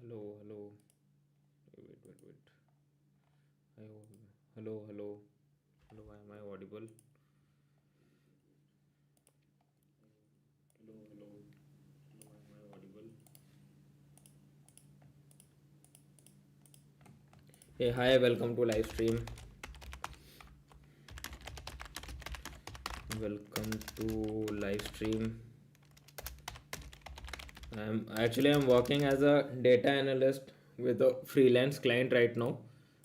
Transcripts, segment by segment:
Hello, hello. Wait. I, hello, hello. Hello, am I audible? Hello, hello. Hello, am I audible? Hey, hi, welcome to live stream. Welcome to live stream. I'm working as a data analyst with a freelance client right now.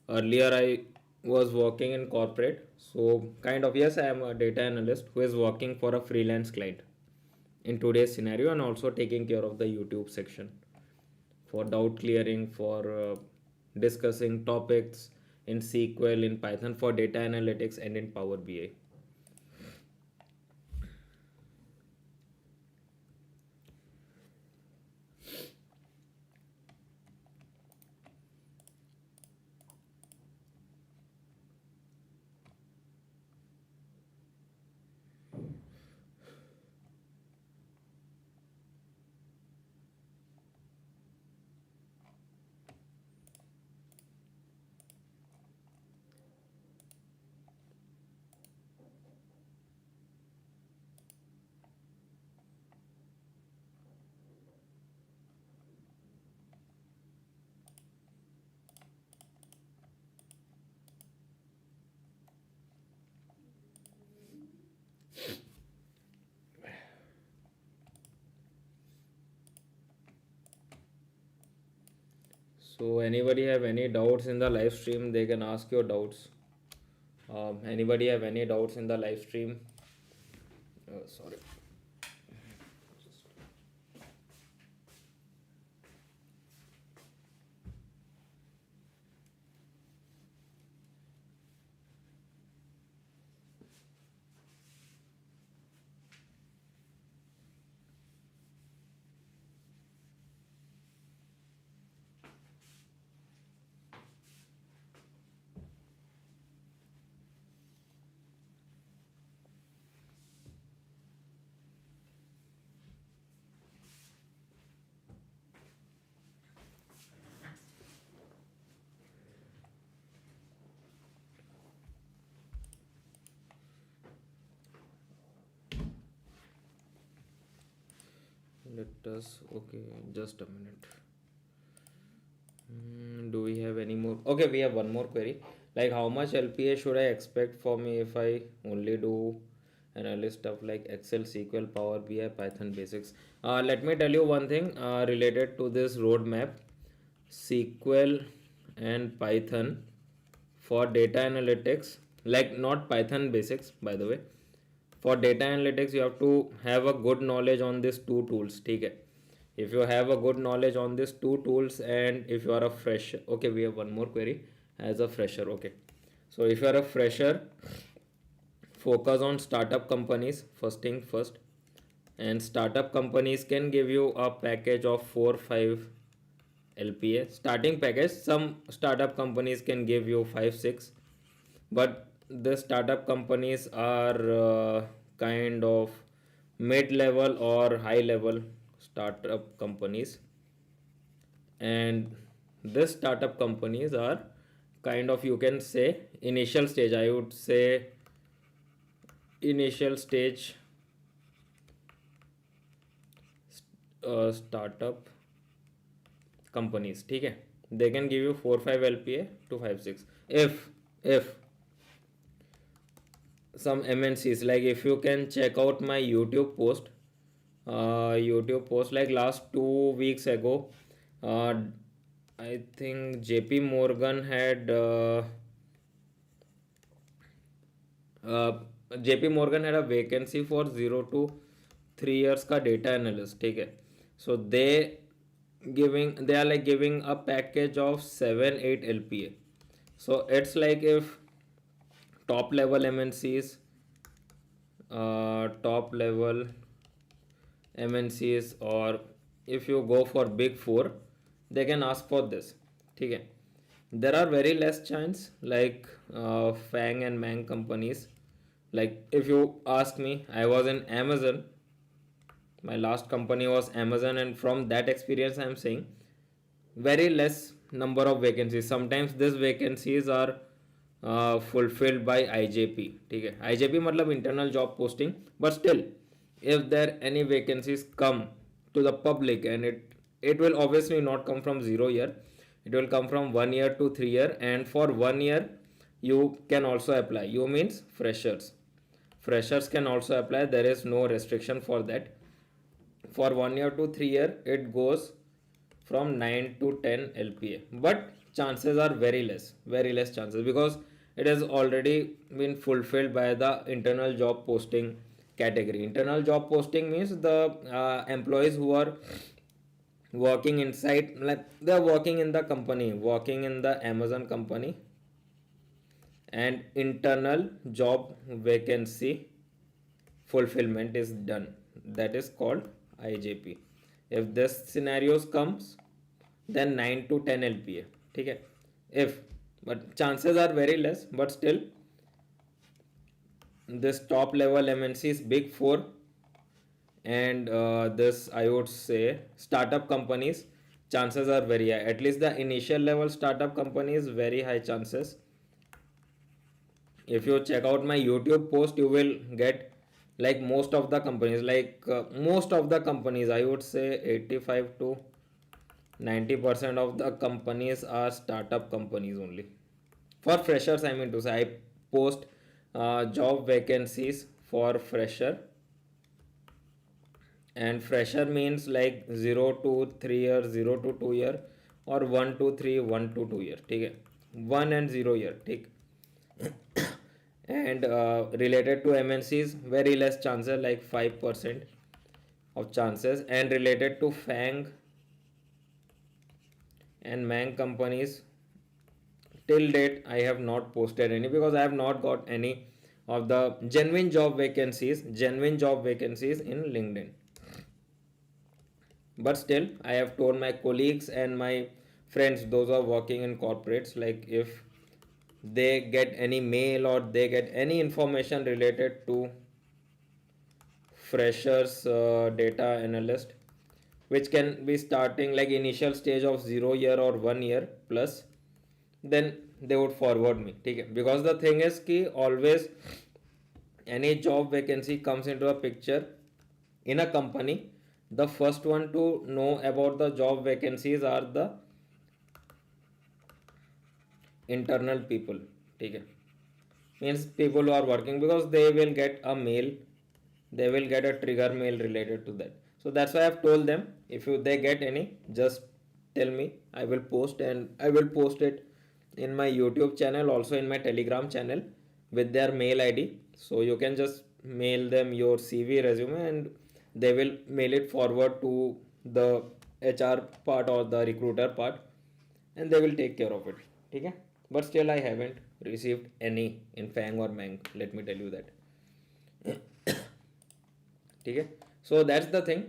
Earlier I was working in corporate, so kind of yes, I am a data analyst who is working for a freelance client in today's scenario, and also taking care of the YouTube section for doubt clearing, for discussing topics in SQL, in Python, for data analytics, and in Power BI. So anybody have any doubts in the live stream, they can ask your doubts. Anybody have any doubts in the live stream? Sorry. Let us, okay, just a minute. Do we have any more? Okay, we have one more query. Like, how much LPA should I expect for me if I only do analyst stuff like Excel, SQL, Power BI, Python basics? Let me tell you one thing related to this roadmap. SQL and Python for data analytics, like not Python basics, by the way. For data analytics, you have to have a good knowledge on these two tools. Okay, if you have a good knowledge on these two tools, and if you are a fresher, okay, we have one more query as a fresher. Okay, so if you are a fresher, focus on startup companies first thing first. And startup companies can give you a package of 4 5 LPA starting package. Some startup companies can give you 5 6, but the startup companies are kind of mid level or high level startup companies. And this startup companies are kind of, you can say, initial stage, I would say, initial stage startup companies. ठीक है, they can give you 4-5 LPA to 5-6. If some MNCs, like if you can check out my YouTube post like last 2 weeks ago, uh, I think JP Morgan had uh, JP Morgan had a vacancy for 0 to 3 years का data analyst. ठीक है, so they are like giving a package of 7-8 LPA. So it's like if top level MNCs, top level MNCs, or if you go for big four, they can ask for this. ठीक है, there are very less chance like Fang and Mang companies. Like if you ask me, I was in Amazon, my last company was Amazon, and from that experience I am saying very less number of vacancies. Sometimes these vacancies are fulfilled by IJP. ठीक है, IJP मतलब internal job posting, but still if there any vacancies come to the public, and it will obviously not come from 0 year, it will come from 1 year to 3 year, and for 1 year you can also apply. You means freshers can also apply, there is no restriction for that. For 1 year to 3 year it goes from 9 to 10 LPA, but chances are very less chances, because it has already been fulfilled by the internal job posting category. Internal job posting means the employees who are working inside, like they are working in the company, working in the Amazon company, and internal job vacancy fulfillment is done, that is called IJP. If this scenarios comes, then 9 to 10 LPA. ठीक है, if, but chances are very less, but still this top level MNCs, big four, and this I would say startup companies, chances are very high. At least the initial level startup companies, very high chances. If you check out my YouTube post, you will get like most of the companies, like most of the companies, I would say 85 to 90% of the companies are startup companies only. For freshers, I mean to say, I post job vacancies for fresher, and fresher means like 0 to 3 year, 0 to 2 year, or 1 to 3, 1 to 2 year. ठीक है, 1 and 0 year. ठीक, and related to MNCs, very less chances, like 5% of chances. And related to Fang and Mang companies, till date I have not posted any, because I have not got any of the genuine job vacancies in LinkedIn. But still I have told my colleagues and my friends, those who are working in corporates, like if they get any mail or they get any information related to freshers data analyst, which can be starting like initial stage of 0 year or 1 year plus, then they would forward me. ठीक है, because the thing is कि always any job vacancy comes into a picture in a company, the first one to know about the job vacancies are the internal people. ठीक है, means people who are working, because they will get a mail, they will get a trigger mail related to that. So that's why I've told them, if you they get any, just tell me, I will post, and I will post it in my YouTube channel, also in my Telegram channel, with their mail ID. So you can just mail them your CV resume, and they will mail it forward to the HR part or the recruiter part, and they will take care of it. ठीक है, but still I haven't received any in Fang or Mang, let me tell you that. ठीक है, so that's the thing.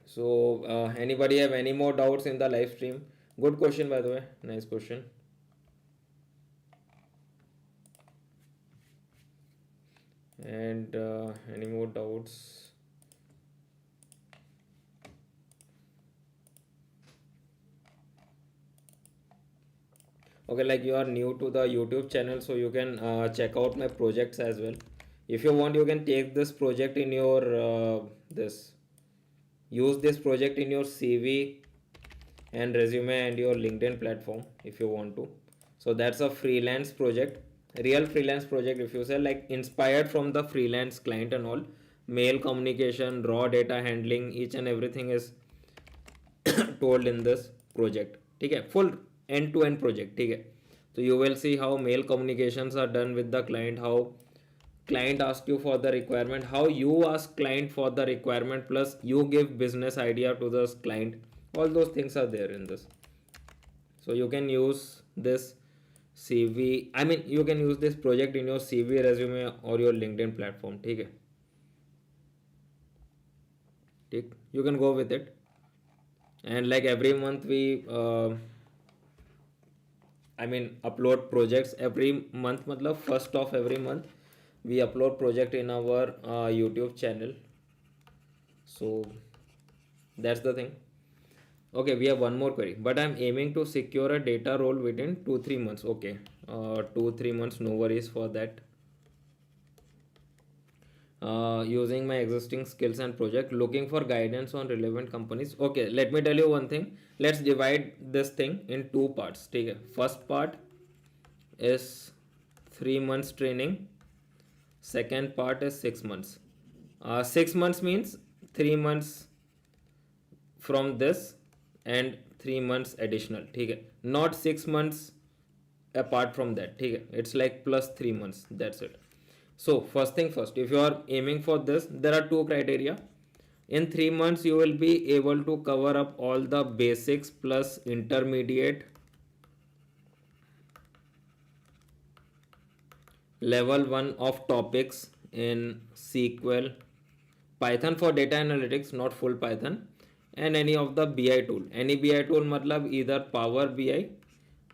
So anybody have any more doubts in the live stream? Good question, by the way, nice question. And any more doubts? Okay, like you are new to the YouTube channel, so you can check out my projects as well. If you want, you can take this project in your this use this project in your CV and resume and your LinkedIn platform if you want to. So that's a freelance project, real freelance project. If you say like inspired from the freelance client and all, mail communication, raw data handling, each and everything is told in this project. ठीक है, full end to end project. ठीक है, so you will see how mail communications are done with the client, how client ask you for the requirement, how you ask client for the requirement, plus you give business idea to this client. All those things are there in this. So you can use this CV, I mean you can use this project in your CV, resume or your LinkedIn platform. ठीक है, ठीक, you can go with it. And like every month we I mean upload projects every month, matlab first of every month we upload project in our YouTube channel. So that's the thing. Okay, we have one more query, but I'm aiming to secure a data role within 2-3 months. Okay, 2-3 months, no worries for that. Using my existing skills and project, looking for guidance on relevant companies. Okay, let me tell you one thing. Let's divide this thing in two parts. ठीक है, first part is 3 months training, second part is 6 months. 6 months means 3 months from this and 3 months additional. ठीक है, not 6 months apart from that. ठीक है, it's like plus 3 months, that's it. So first thing first, if you are aiming for this, there are two criteria. In 3 months you will be able to cover up all the basics plus intermediate level 1 of topics in SQL, Python for data analytics, not full Python, and any of the BI tool. Any BI tool matlab either Power BI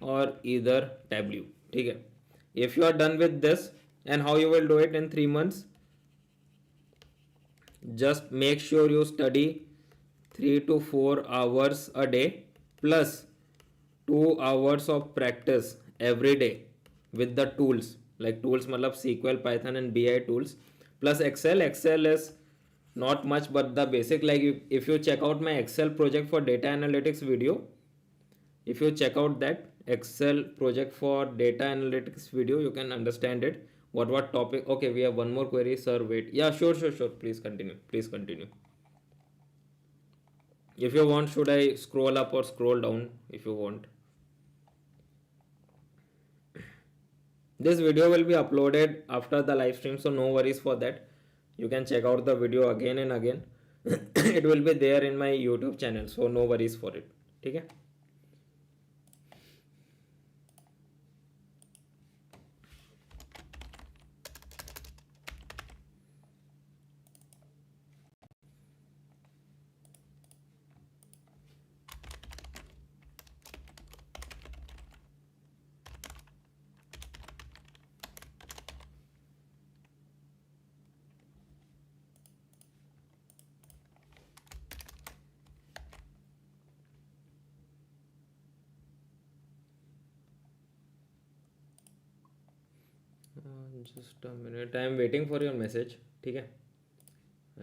or either Tableau. ठीक है, if you are done with this, and how you will do it in 3 months, just make sure you study 3 to 4 hours a day plus 2 hours of practice every day with the tools, like tools matlab SQL, Python and BI tools, plus Excel is not much but the basic. Like if you check out my Excel project for data analytics video, if you check out that Excel project for data analytics video, you can understand it what topic. Okay, we have one more query, sir, wait. Yeah, sure, please continue. If you want, should I scroll up or scroll down? If you want, this video will be uploaded after the live stream, so no worries for that. You can check out the video again and again. It will be there in my YouTube channel, so no worries for it. ठीक है, just a minute, I am waiting for your message. ठीक है,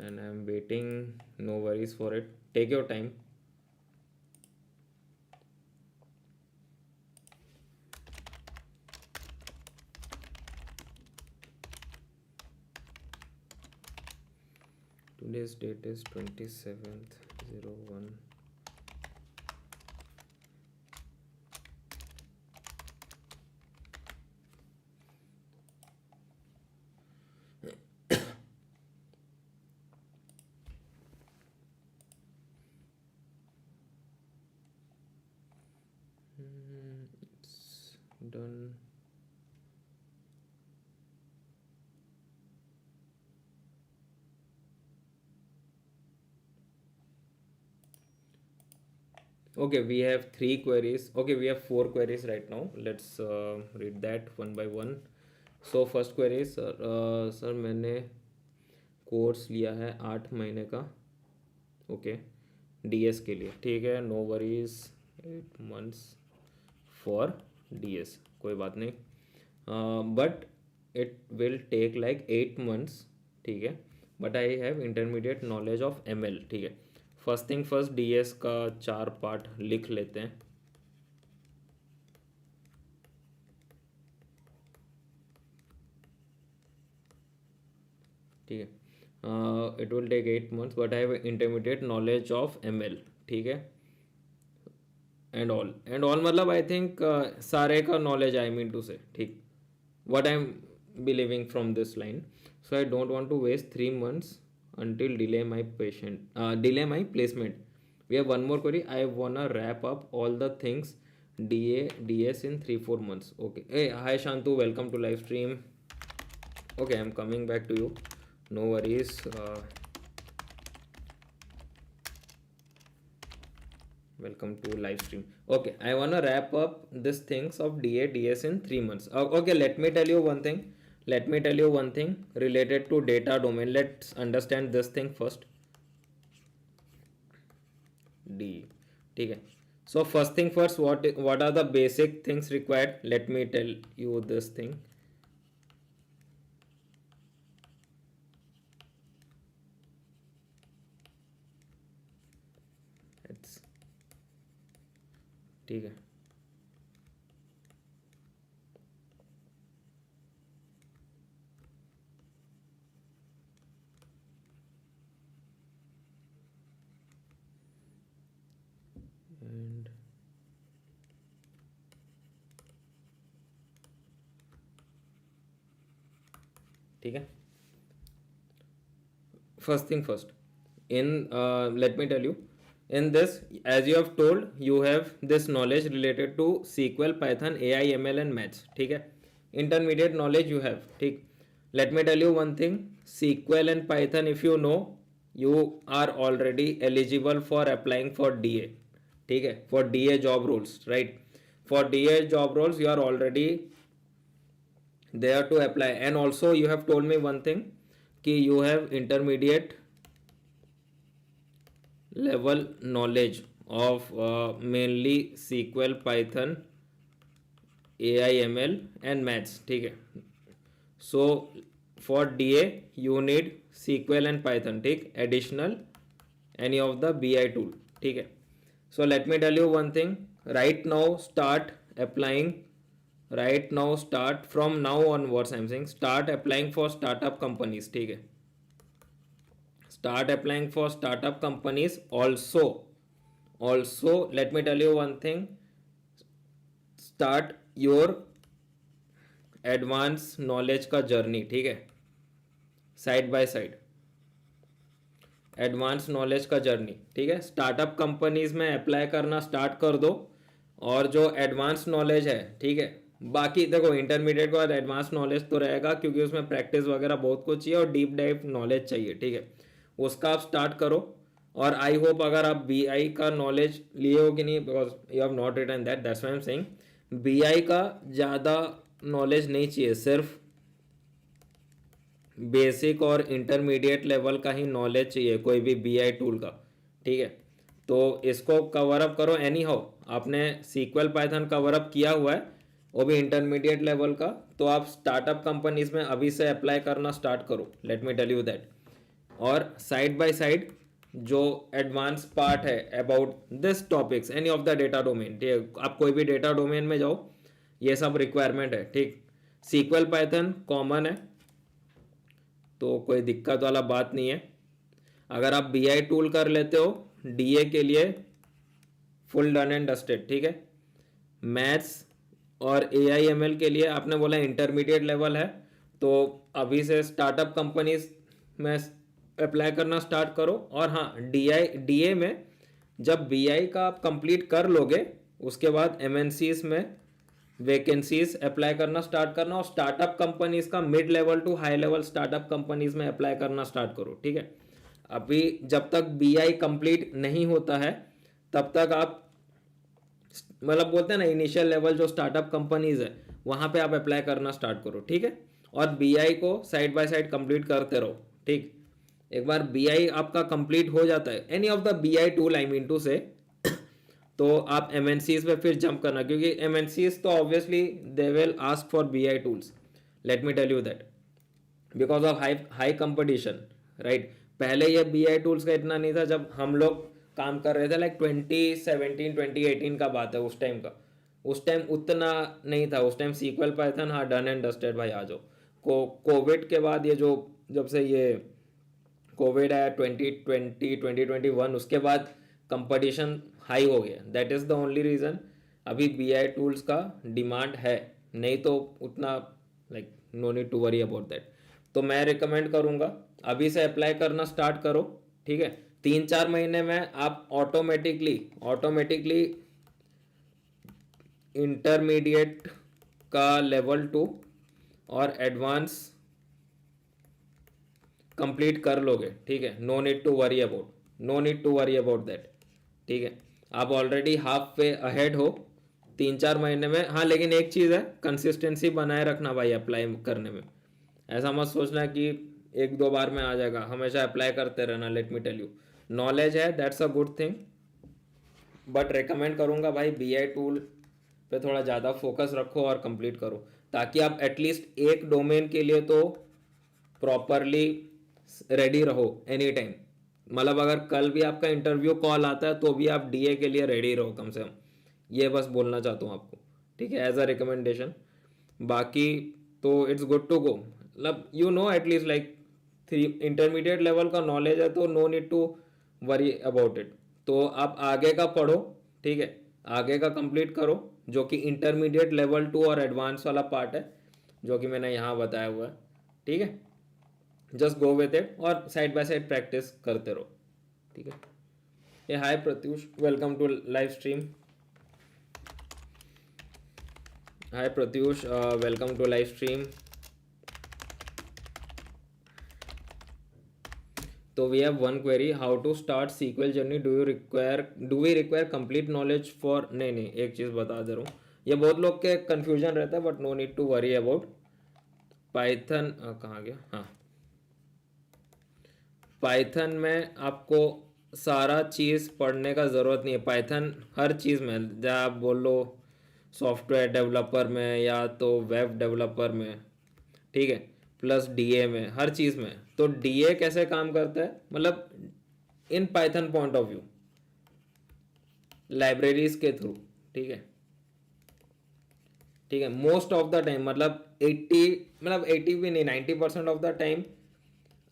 and I am waiting, no worries for it, take your time. Today's date is 27th/01. It's done. Okay, we have 3 queries. Okay, we have 4 queries right now. Let's read that one by one. So first query, sir मैंने course लिया है 8 महीने का. Okay, DS के लिए. ठीक है, no worries. 8 months for DS, कोई बात नहीं, but it will take like 8 months, ठीक है, but I have intermediate knowledge of ML, ठीक है। फर्स्ट थिंग फर्स्ट, DS का 4 पार्ट लिख लेते हैं, ठीक है। It will take 8 months but I have intermediate knowledge of ML, ठीक है। एंड ऑल मतलब आई थिंक सारे का नॉलेज आई मीन टू से, ठीक, what I'm believing from this line. So I don't want to waste 3 months until delay my placement. We have one more query. I wanna wrap up all the things DS in 3-4 months. Okay. Hey, hi Shantu, welcome to live stream. Okay, I'm coming back to you. No worries. Welcome to live stream. Okay, I wanna wrap up these things of DS in 3 months. Okay, let me tell you one thing. Related to data domain. Let's understand this thing first. D, ठीक है. So first thing first, what are the basic things required? Let me tell you this thing. It's, ठीक है. And ठीक है. First thing first, in let me tell you, in this, as you have told, you have this knowledge related to SQL, Python, AI, ML and maths, ठीक है. Intermediate knowledge you have, ठीक. Let me tell you one thing, SQL and Python if you know, you are already eligible for applying for DA, ठीक है, for DA job roles, right? For DA job roles you are already there to apply. And also you have told me one thing, कि you have intermediate level knowledge of mainly SQL, Python, AI, ML and maths, ठीक है. So for DA you need SQL and Python, ठीक, additional any of the BI tool, ठीक है. So let me tell you one thing, right now start applying, right now start from now onwards, I'm saying start applying for startup companies, ठीक है. Start applying for startup companies. Also let me tell you one thing, start your advance knowledge का journey, ठीक है, side by side advance knowledge का journey, ठीक है. Startup companies में apply करना स्टार्ट कर दो, और जो एडवांस नॉलेज है, ठीक है, बाकी देखो इंटरमीडिएट के बाद एडवांस नॉलेज तो रहेगा क्योंकि उसमें प्रैक्टिस वगैरह बहुत कुछ चाहिए और डीप डाइव नॉलेज चाहिए, ठीक है, उसका आप स्टार्ट करो. और आई होप अगर आप BI का नॉलेज लिए हो कि नहीं, because you have not written that's why I am saying BI का ज़्यादा नॉलेज नहीं चाहिए, सिर्फ बेसिक और इंटरमीडिएट लेवल का ही नॉलेज चाहिए कोई भी BI टूल का, ठीक है. तो इसको कवर अप करो. एनी हाउ आपने SQL Python कवर अप किया हुआ है, वो भी इंटरमीडिएट लेवल का, तो आप स्टार्टअप कंपनीज में अभी से अप्लाई करना स्टार्ट करो. Let me tell you that. और साइड बाय साइड जो एडवांस पार्ट है about this topics, any of the data domain, ठीक है, आप कोई भी डेटा डोमेन में जाओ, ये सब रिक्वायरमेंट है, ठीक. SQL Python कॉमन है, तो कोई दिक्कत वाला बात नहीं है. अगर आप BI टूल कर लेते हो DA के लिए, फुल डन एंड डस्टेड, ठीक है. मैथ्स और AI ML के लिए आपने बोला इंटरमीडिएट लेवल है, तो अभी से स्टार्टअप कंपनीज में अप्लाई करना स्टार्ट करो. और हाँ, DA में जब BI का आप कंप्लीट कर लोगे, उसके बाद MNCs में वैकेंसीज अप्लाई करना स्टार्ट करना, और स्टार्टअप कंपनीज का mid level to high level startup companies में अप्लाई करना स्टार्ट करो, ठीक है. अभी जब तक BI कंप्लीट नहीं होता है तब तक आप मतलब बोलते हैं ना इनिशियल लेवल जो स्टार्टअप कंपनीज है वहां पे आप अप्लाई करना स्टार्ट करो, ठीक है. और BI को साइड बाय साइड कंप्लीट करते रहो, ठीक. एक बार BI आपका कंप्लीट हो जाता है, any of the BI tool I mean to say, तो आप एम एन सीज पे फिर जंप करना, क्योंकि एम एन सीज तो obviously they will ask for B I tools, let me tell you that, because of high high competition, right. पहले ये B I tools का इतना नहीं था जब हम लोग काम कर रहे थे, लाइक 2017 2018 का बात है, उस टाइम का। उस टाइम उतना नहीं था, उस टाइम सीक्वल पाइथन, हाँ डन एंड डस्टेड भाई, आ जाओ। कोविड के बाद ये जो, जब से ये कोविड आया 2020 2021, उसके बाद कंपटीशन हाई हो गया, that is the only reason अभी बी आई टूल्स का डिमांड है, नहीं तो उतना like no need to worry about that. तो मैं रिकमेंड करूँगा अभी से अप्लाई करना स्टार्ट करो, ठीक है। 3-4 महीने में आप ऑटोमेटिकली ऑटोमेटिकली इंटरमीडिएट का लेवल 2 और एडवांस कंप्लीट कर लोगे, ठीक है। No need to worry about, no need to worry about that, ठीक है। आप ऑलरेडी हाफ वे अहेड हो 3-4 महीने में। हाँ, लेकिन एक चीज़ है, कंसिस्टेंसी बनाए रखना भाई अप्लाई करने में। ऐसा मत सोचना कि 1-2 बार में आ जाएगा, हमेशा अप्लाई करते रहना। Let me tell you, knowledge है that's a good thing, but recommend करूँगा भाई बी आई टूल पे थोड़ा ज़्यादा फोकस रखो और कंप्लीट करो, ताकि आप एटलीस्ट एक डोमेन के लिए तो प्रॉपरली रेडी रहो एनी टाइम। मतलब अगर कल भी आपका इंटरव्यू कॉल आता है तो भी आप डीए के लिए रेडी रहो कम से कम, ये बस बोलना चाहता हूँ आपको, ठीक है, एज अ रिकमेंडेशन। बाकी तो इट्स गुड टू गो, मतलब you know at least like 3 intermediate level का नॉलेज है, तो no need to worry about it. तो आप आगे का पढ़ो, ठीक है, आगे का कंप्लीट करो, जो कि इंटरमीडिएट लेवल 2 और एडवांस वाला पार्ट है, जो कि मैंने यहाँ बताया हुआ है, ठीक है। जस्ट गो विथ इट और साइड बाय साइड प्रैक्टिस करते रहो, ठीक है। ये hi Pratyush, welcome to live stream. Hi Pratyush, welcome to live stream. तो we have one query, how to start SQL journey, do we require complete knowledge for, नहीं नहीं, एक चीज़ बता दे रहा हूँ, ये बहुत लोग के कन्फ्यूजन रहता है, but no need to worry about Python. कहाँ गया, हाँ, पाइथन में आपको सारा चीज़ पढ़ने का ज़रूरत नहीं है। पाइथन हर चीज़ में, जहाँ आप बोल लो सॉफ्टवेयर डेवलपर में या तो वेब डेवलपर में, ठीक है, प्लस डीए में, हर चीज़ में। तो डीए कैसे काम करता है, मतलब in Python point of view, libraries के थ्रू, ठीक है, ठीक है। मोस्ट ऑफ द टाइम, मतलब 80 भी नहीं, 90% ऑफ द टाइम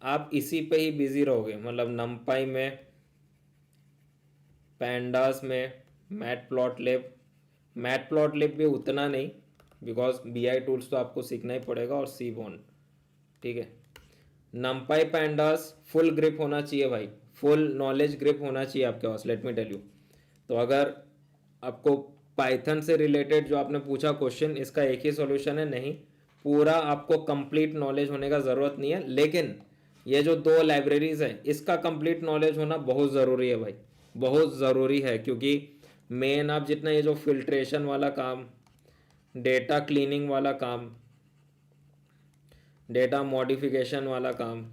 आप इसी पे ही बिजी रहोगे, मतलब नमपाई में, पैंडास में, मैट प्लॉट लिब भी उतना नहीं, बिकॉज बी आई टूल्स तो आपको सीखना ही पड़ेगा, और सी बॉन्ड, ठीक है। नमपाई पैंडास फुल ग्रिप होना चाहिए भाई, फुल नॉलेज ग्रिप होना चाहिए आपके पास, लेट मी टेल यू। तो अगर आपको पाइथन से रिलेटेड जो आपने पूछा क्वेश्चन, इसका एक ही सॉल्यूशन है, नहीं, पूरा आपको कंप्लीट नॉलेज होने का ज़रूरत नहीं है, लेकिन ये जो 2 लाइब्रेरीज है इसका कंप्लीट नॉलेज होना बहुत ज़रूरी है भाई, बहुत ज़रूरी है। क्योंकि मेन आप जितना ये जो फिल्ट्रेशन वाला काम, डेटा क्लीनिंग वाला काम, डेटा मॉडिफिकेशन वाला काम,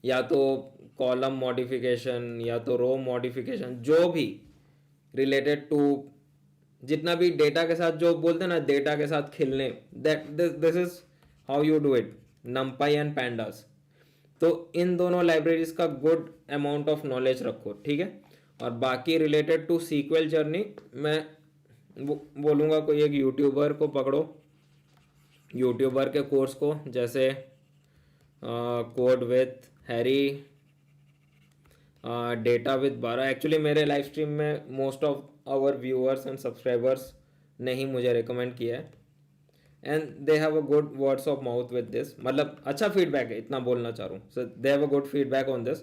या तो कॉलम मॉडिफिकेशन या तो रो मॉडिफिकेशन, जो भी रिलेटेड टू, जितना भी डेटा के साथ, जो बोलते हैं ना डेटा के साथ खेलने, that this is how you do it, नमपाई and pandas. तो इन दोनों लाइब्रेरीज का गुड अमाउंट ऑफ नॉलेज रखो, ठीक है। और बाकी रिलेटेड टू सीक्वल जर्नी, मैं बोलूँगा कोई एक यूट्यूबर को पकड़ो, यूट्यूबर के कोर्स को, जैसे code with Harry, data with 12। Actually मेरे लाइव स्ट्रीम में most of our viewers and subscribers ने ही मुझे रिकमेंड किया है, and they have a good words of mouth with this, मतलब अच्छा फीडबैक है, इतना बोलना चाह रहा हूँ। So they have a good feedback on this,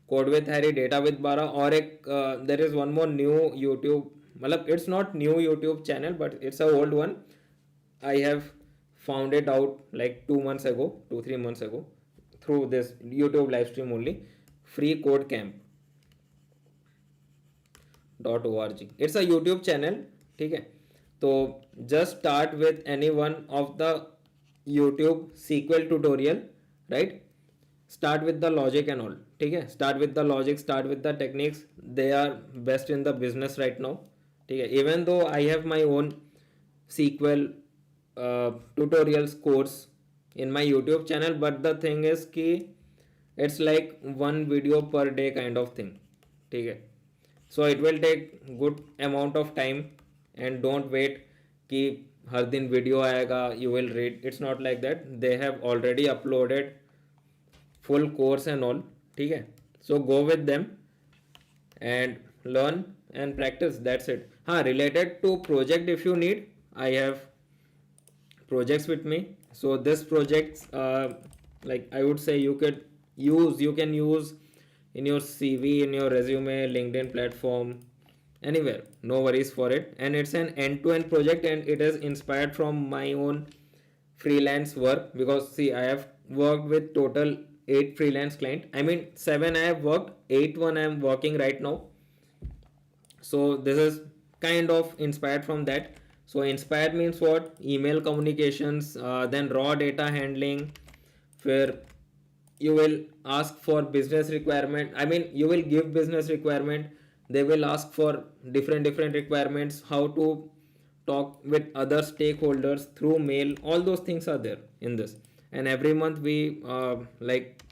code with Harry, data with 12। और एक there is one more new YouTube, मतलब it's not new YouTube channel, but it's a old one, I have found it out like 2 months ago, 2-3 months ago, through this YouTube live stream only, freecodecamp.org, it's a YouTube channel, ठीक है। तो just start with any one of the YouTube SQL tutorial, right? start with the logic and all. ठीक है, start with the logic, start with the techniques. They are best in the business right now. ठीक है, even though I have my own SQL tutorials course in my YouTube channel, but the thing is कि it's like one video per day kind of thing. ठीक है, so it will take good amount of time, and don't wait कि हर दिन video आएगा you will read. It's not like that. They have already uploaded full course and all. ठीक है, so go with them and learn and practice. That's it. हाँ, related to project, if you need, I have projects with me. So this projects, like I would say, you can use in your CV, in your resume, LinkedIn platform, anywhere. No worries for it. And it's an end-to-end project, and it is inspired from my own freelance work. Because see, I have worked with total 8 freelance client. I mean 7 I have worked, 8 one I am working right now. So this is kind of inspired from that. So inspired means what? Email communications, then raw data handling, where you will ask for business requirement. I mean, you will give business requirement, they will ask for different requirements, how to talk with other stakeholders through mail. All those things are there in this. And every month we like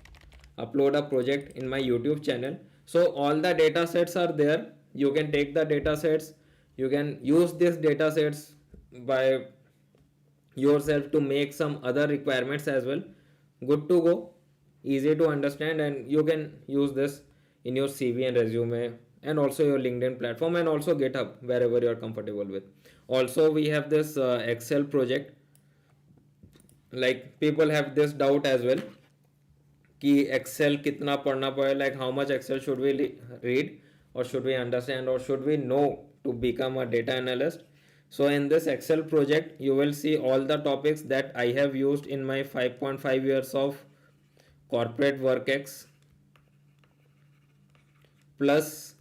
upload a project in my YouTube channel. So all the data sets are there. You can take the data sets, you can use these data sets by yourself to make some other requirements as well. Good to go, easy to understand, and you can use this in your CV and resume, and also your LinkedIn platform, and also GitHub, wherever you are comfortable with. Also we have this Excel project. Like people have this doubt as well कि Excel कितना पढ़ना पड़े, like how much Excel should we read, or should we understand, or should we know to become a data analyst. So in this Excel project you will see all the topics that I have used in my 5.5 years of corporate work ex, plus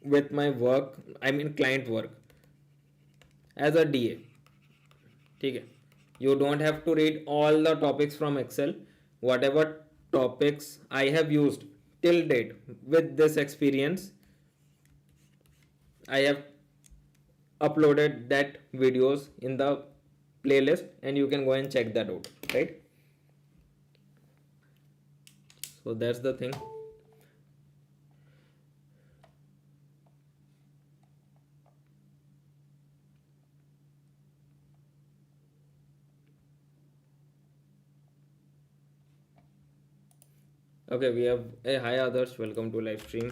with my work, I mean client work as a DA. ठीक है, you don't have to read all the topics from Excel. Whatever topics I have used till date with this experience, I have uploaded that videos in the playlist, and you can go and check that out, right? So that's the thing. Okay, we have a hi others, welcome to live stream.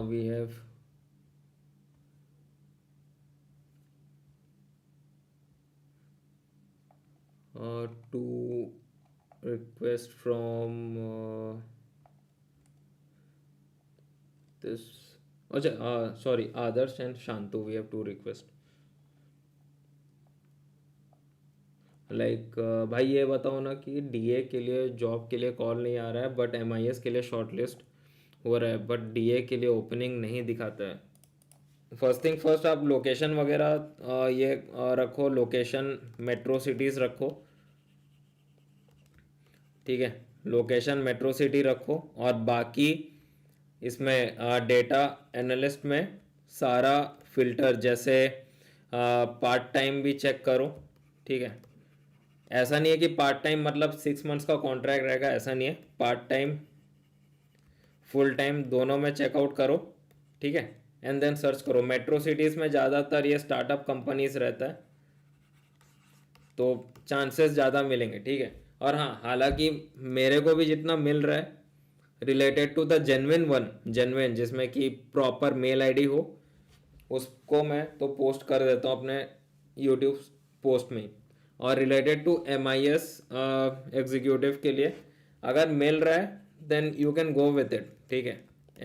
We have two requests from this. Okay, sorry, Adarsh and Shantu, we have two requests. Like भाई ये बताओ ना कि DA के लिए job के लिए call नहीं आ रहा है, बट एमआईएस के लिए शॉर्टलिस्ट हो रहा है, बट डीए के लिए ओपनिंग नहीं दिखाता है. फर्स्ट थिंग फर्स्ट, आप लोकेशन वगैरह ये रखो, लोकेशन मेट्रो सिटीज़ रखो. ठीक है, लोकेशन मेट्रो सिटी रखो, और बाकी इसमें डेटा एनालिस्ट में सारा फिल्टर, जैसे पार्ट टाइम भी चेक करो. ठीक है, ऐसा नहीं है कि पार्ट टाइम मतलब 6 मंथ्स का कॉन्ट्रैक्ट रहेगा, ऐसा नहीं है. पार्ट टाइम फुल टाइम दोनों में चेकआउट करो. ठीक है, एंड देन सर्च करो. मेट्रो सिटीज़ में ज़्यादातर ये स्टार्टअप कंपनीज रहता है, तो चांसेस ज़्यादा मिलेंगे. ठीक है, और हाँ, हालांकि मेरे को भी जितना मिल रहा है related to the genuine one, genuine जिसमें कि प्रॉपर मेल आईडी हो, उसको मैं तो पोस्ट कर देता हूँ अपने यूट्यूब पोस्ट में. और रिलेटेड टू MIS एग्जीक्यूटिव के लिए अगर मिल रहा है then you can go with it. ठीक है,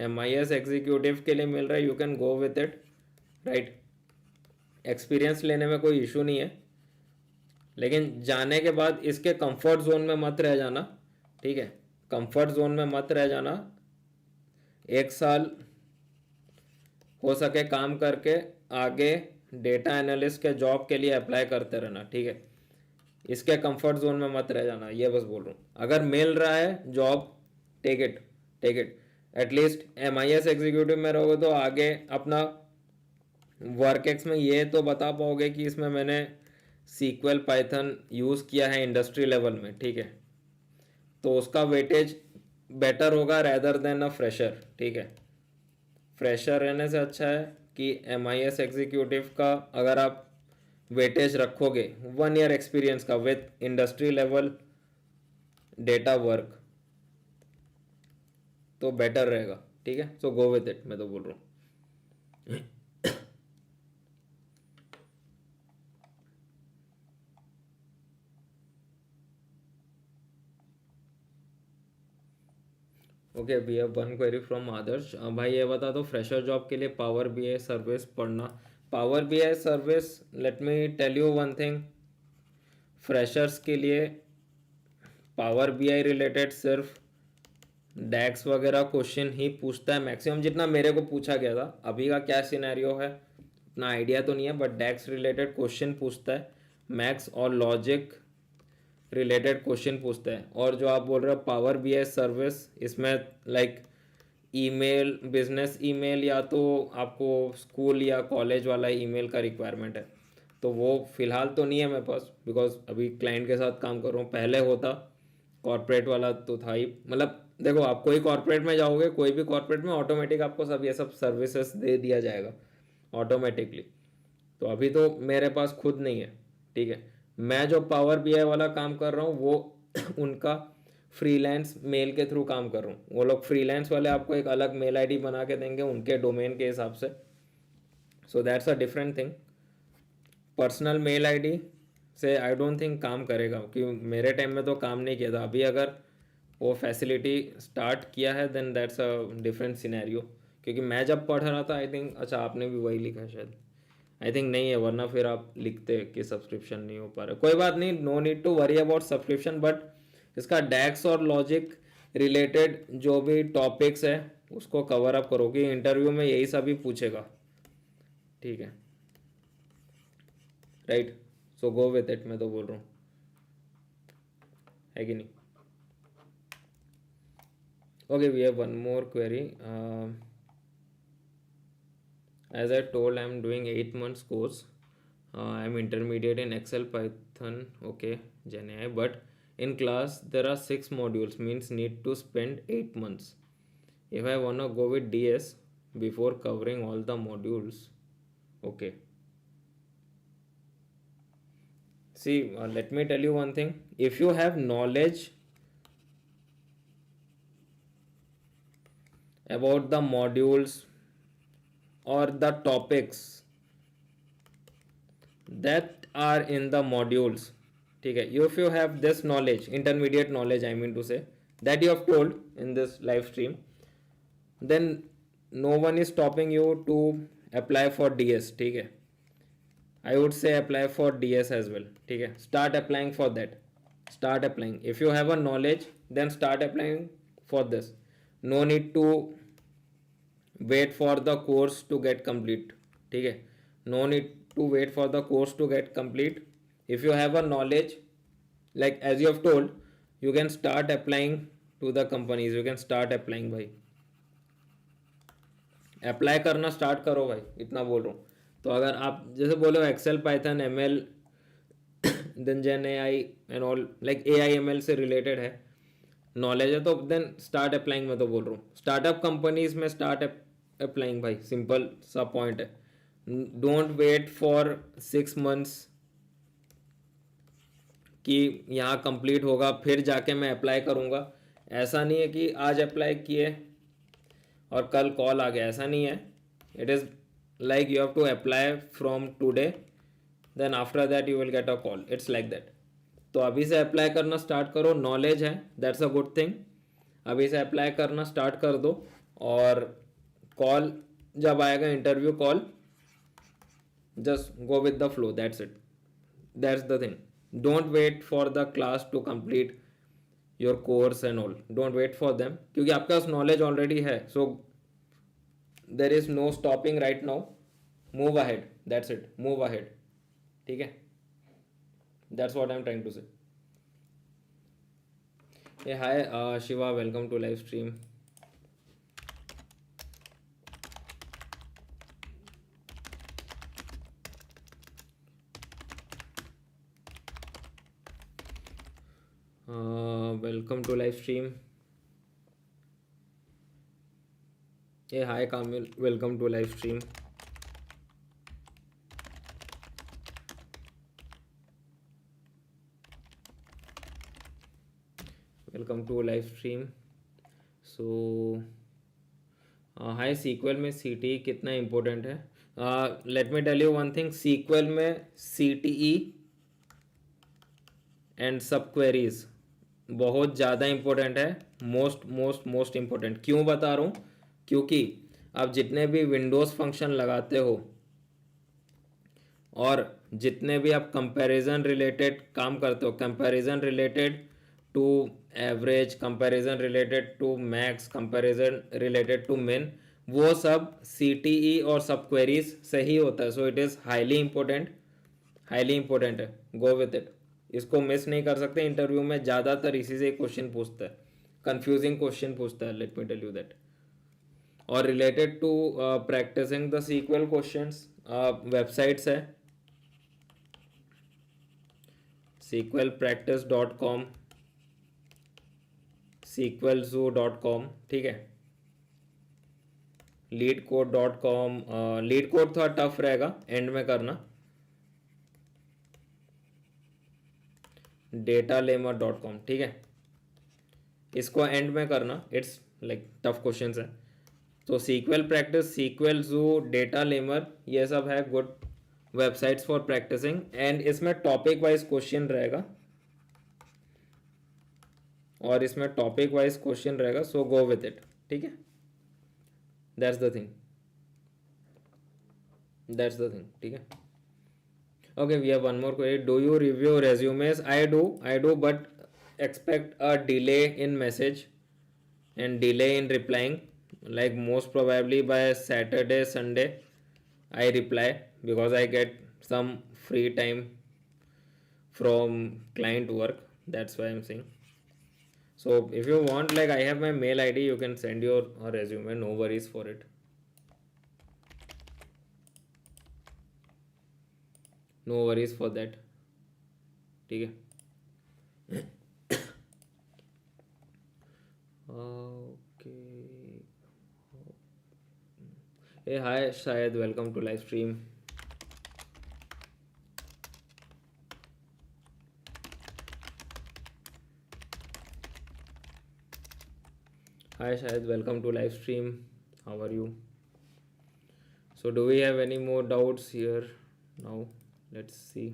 MIS एग्जीक्यूटिव के लिए मिल रहा है, you can go with it, right. Experience लेने में कोई इशू नहीं है, लेकिन जाने के बाद इसके कंफर्ट जोन में मत रह जाना. ठीक है, कंफर्ट जोन में मत रह जाना. 1 साल हो सके काम करके आगे डेटा एनालिस्ट के जॉब के लिए अप्लाई करते रहना, ठीक है। इसके कंफर्ट जोन में मत रह जाना, ये बस बोल रहा हूँ। अगर मिल रहा है job, take it, take it. At least MIS executive में रहोगे तो आगे अपना वर्क एक्स में ये तो बता पाओगे कि इसमें मैंने सीक्वल पाइथन यूज़ किया है इंडस्ट्री लेवल में, ठीक है। तो उसका वेटेज बेटर होगा रेदर देन अ फ्रेशर, ठीक है। फ्रेशर रहने से अच्छा है कि MIS एग्जीक्यूटिव का अगर आप वेटेज रखोगे 1 ईयर एक्सपीरियंस का with industry level data work, तो बेटर रहेगा, ठीक है। सो गो विथ इट, मैं तो बोल रहा हूँ। Okay, we have one query from Adarsh. भाई ये बता दो, फ्रेशर जॉब के लिए पावर BI सर्विस पढ़ना। Power BI service, let me tell you one thing, freshers के लिए पावर BI रिलेटेड सिर्फ डैक्स वगैरह क्वेश्चन ही पूछता है मैक्सिमम, जितना मेरे को पूछा गया था। अभी का क्या सिनेरियो है उतना आइडिया तो नहीं है, बट डैक्स रिलेटेड क्वेश्चन पूछता है मैक्स, और लॉजिक रिलेटेड क्वेश्चन पूछता है। और जो आप बोल रहे हो पावर BI सर्विस, इसमें लाइक ईमेल, बिजनेस ईमेल, या तो आपको स्कूल या कॉलेज वाला ईमेल का रिक्वायरमेंट है, तो वो फ़िलहाल तो नहीं है मेरे पास, बिकॉज अभी क्लाइंट के साथ काम कर रहा हूँ। पहले होता, कॉर्पोरेट वाला तो था ही। मतलब देखो, आप कोई कॉर्पोरेट में जाओगे, कोई भी कॉर्पोरेट में ऑटोमेटिक आपको सब ये सब सर्विसेज दे दिया जाएगा ऑटोमेटिकली। तो अभी तो मेरे पास खुद नहीं है, ठीक है। मैं जो पावर BI वाला काम कर रहा हूँ वो उनका फ्रीलांस मेल के थ्रू काम कर रहा हूँ। वो लोग फ्रीलांस वाले आपको एक अलग मेल ID बना के देंगे उनके डोमेन के हिसाब से। So that's a different thing. Personal mail ID से आई डोंट थिंक काम करेगा, क्योंकि मेरे टाइम में तो काम नहीं किया था। अभी अगर वो फैसिलिटी स्टार्ट किया है then that's a different scenario. क्योंकि मैं जब पढ़ रहा था, आई थिंक, अच्छा आपने भी वही लिखा है शायद, आई थिंक नहीं है, वरना फिर आप लिखते कि सब्सक्रिप्शन नहीं हो पा रहा। कोई बात नहीं, no need to worry about subscription, but इसका डैक्स और लॉजिक रिलेटेड जो भी टॉपिक्स है उसको कवर अप करो, कि इंटरव्यू में यही सब ही पूछेगा, ठीक है, right. So go with it, मैं तो बोल रहा हूँ, है कि नहीं। Okay, we have one more query. As I told, I'm doing 8 months course. I'm intermediate in Excel, Python, okay, Gen AI. But in class there are 6 modules, means need to spend 8 months. If I wanna go with DS before covering all the modules, okay. See, let me tell you one thing. If you have knowledge about the modules or the topics that are in the modules, ठीक है, if you have this knowledge, intermediate knowledge I mean to say, that you have told in this live stream, then no one is stopping you to apply for DS, ठीक है। I would say apply for DS as well, ठीक है। start applying for that, start applying if you have a knowledge, then start applying for this. No need to wait for the course to get complete, ठीक है। no need to wait for the course to get complete. If you have a knowledge, like as you have told, you can start applying to the companies, you can start applying भाई, apply करना start करो भाई, इतना बोल रहा हूँ। तो अगर आप जैसे बोलो Excel, Python, ML, then gen AI and all, like AI ML से रिलेटेड है, नॉलेज है, तो देन स्टार्ट अप्लाइंग, मैं तो बोल रहा हूँ। स्टार्टअप कंपनीज में स्टार्ट अप्लाइंग भाई, सिंपल सा पॉइंट है। डोंट वेट फॉर 6 months कि यहाँ कंप्लीट होगा फिर जाके मैं अप्लाई करूँगा। ऐसा नहीं है कि आज अप्लाई किए और कल कॉल आ गया, ऐसा नहीं है। It is like you have to apply from today, then after that you will get a call, it's like that. तो अभी से अप्लाई करना स्टार्ट करो, नॉलेज है, दैट्स अ गुड थिंग। अभी से अप्लाई करना स्टार्ट कर दो, और कॉल जब आएगा, interview call, just go with the flow, that's it, that's the thing. Don't wait for the class to complete your course and all, don't wait for them, क्योंकि आपके पास नॉलेज ऑलरेडी है। So there is no stopping right now, move ahead, that's it, move ahead. ठीक है, that's what I am trying to say. Hey, hi, Shiva, welcome to live stream. Welcome to live stream. Hey, hi, Kamil, welcome to live stream. Welcome to live stream. So, hi, SQL में C T कितना important है? Let me tell you one thing. SQL में C T E and सब queries बहुत ज़्यादा important है. Most most most important. क्यों बता रहा हूँ? क्योंकि आप जितने भी विंडोज़ फंक्शन लगाते हो और जितने भी आप कंपैरिजन रिलेटेड काम करते हो, comparison related to average, comparison related to max, comparison related to min, वो सब सी टी ई और सब क्वेरीज से ही होता है. So it is highly important, highly important है. Go with it. इसको मिस नहीं कर सकते. इंटरव्यू में ज़्यादातर इसी से क्वेश्चन पूछता है, कंफ्यूजिंग क्वेश्चन पूछता है. Let me tell you that. और related to practising the sequel questions, websites है sequelpractice.com, sequelzoo.com. ठीक है, leadcode.com. लीड कोड थोड़ा टफ रहेगा, एंड में करना. datalemma.com. ठीक है, इसको एंड में करना. इट्स लाइक टफ क्वेश्चन है. तो SQL practice, SQL zoo, data lemur, ये सब है good websites for practicing. And इसमें टॉपिक वाइज क्वेश्चन रहेगा, और इसमें टॉपिक वाइज क्वेश्चन रहेगा. So go with it. ठीक है, that's the thing, that's the thing. ठीक है. Okay, we have one more query. Do you review resumes? I do, but expect a delay in message and delay in replying. Like most probably by Saturday, Sunday, I reply because I get some free time from client work. That's why I'm saying. So if you want, like I have my mail ID, you can send your resume. No worries for it. No worries for that. ठीक है. Okay. Hey, hi Shahid, welcome to live stream. Hi Shahid, welcome to live stream. How are you? So do we have any more doubts here now? Let's see.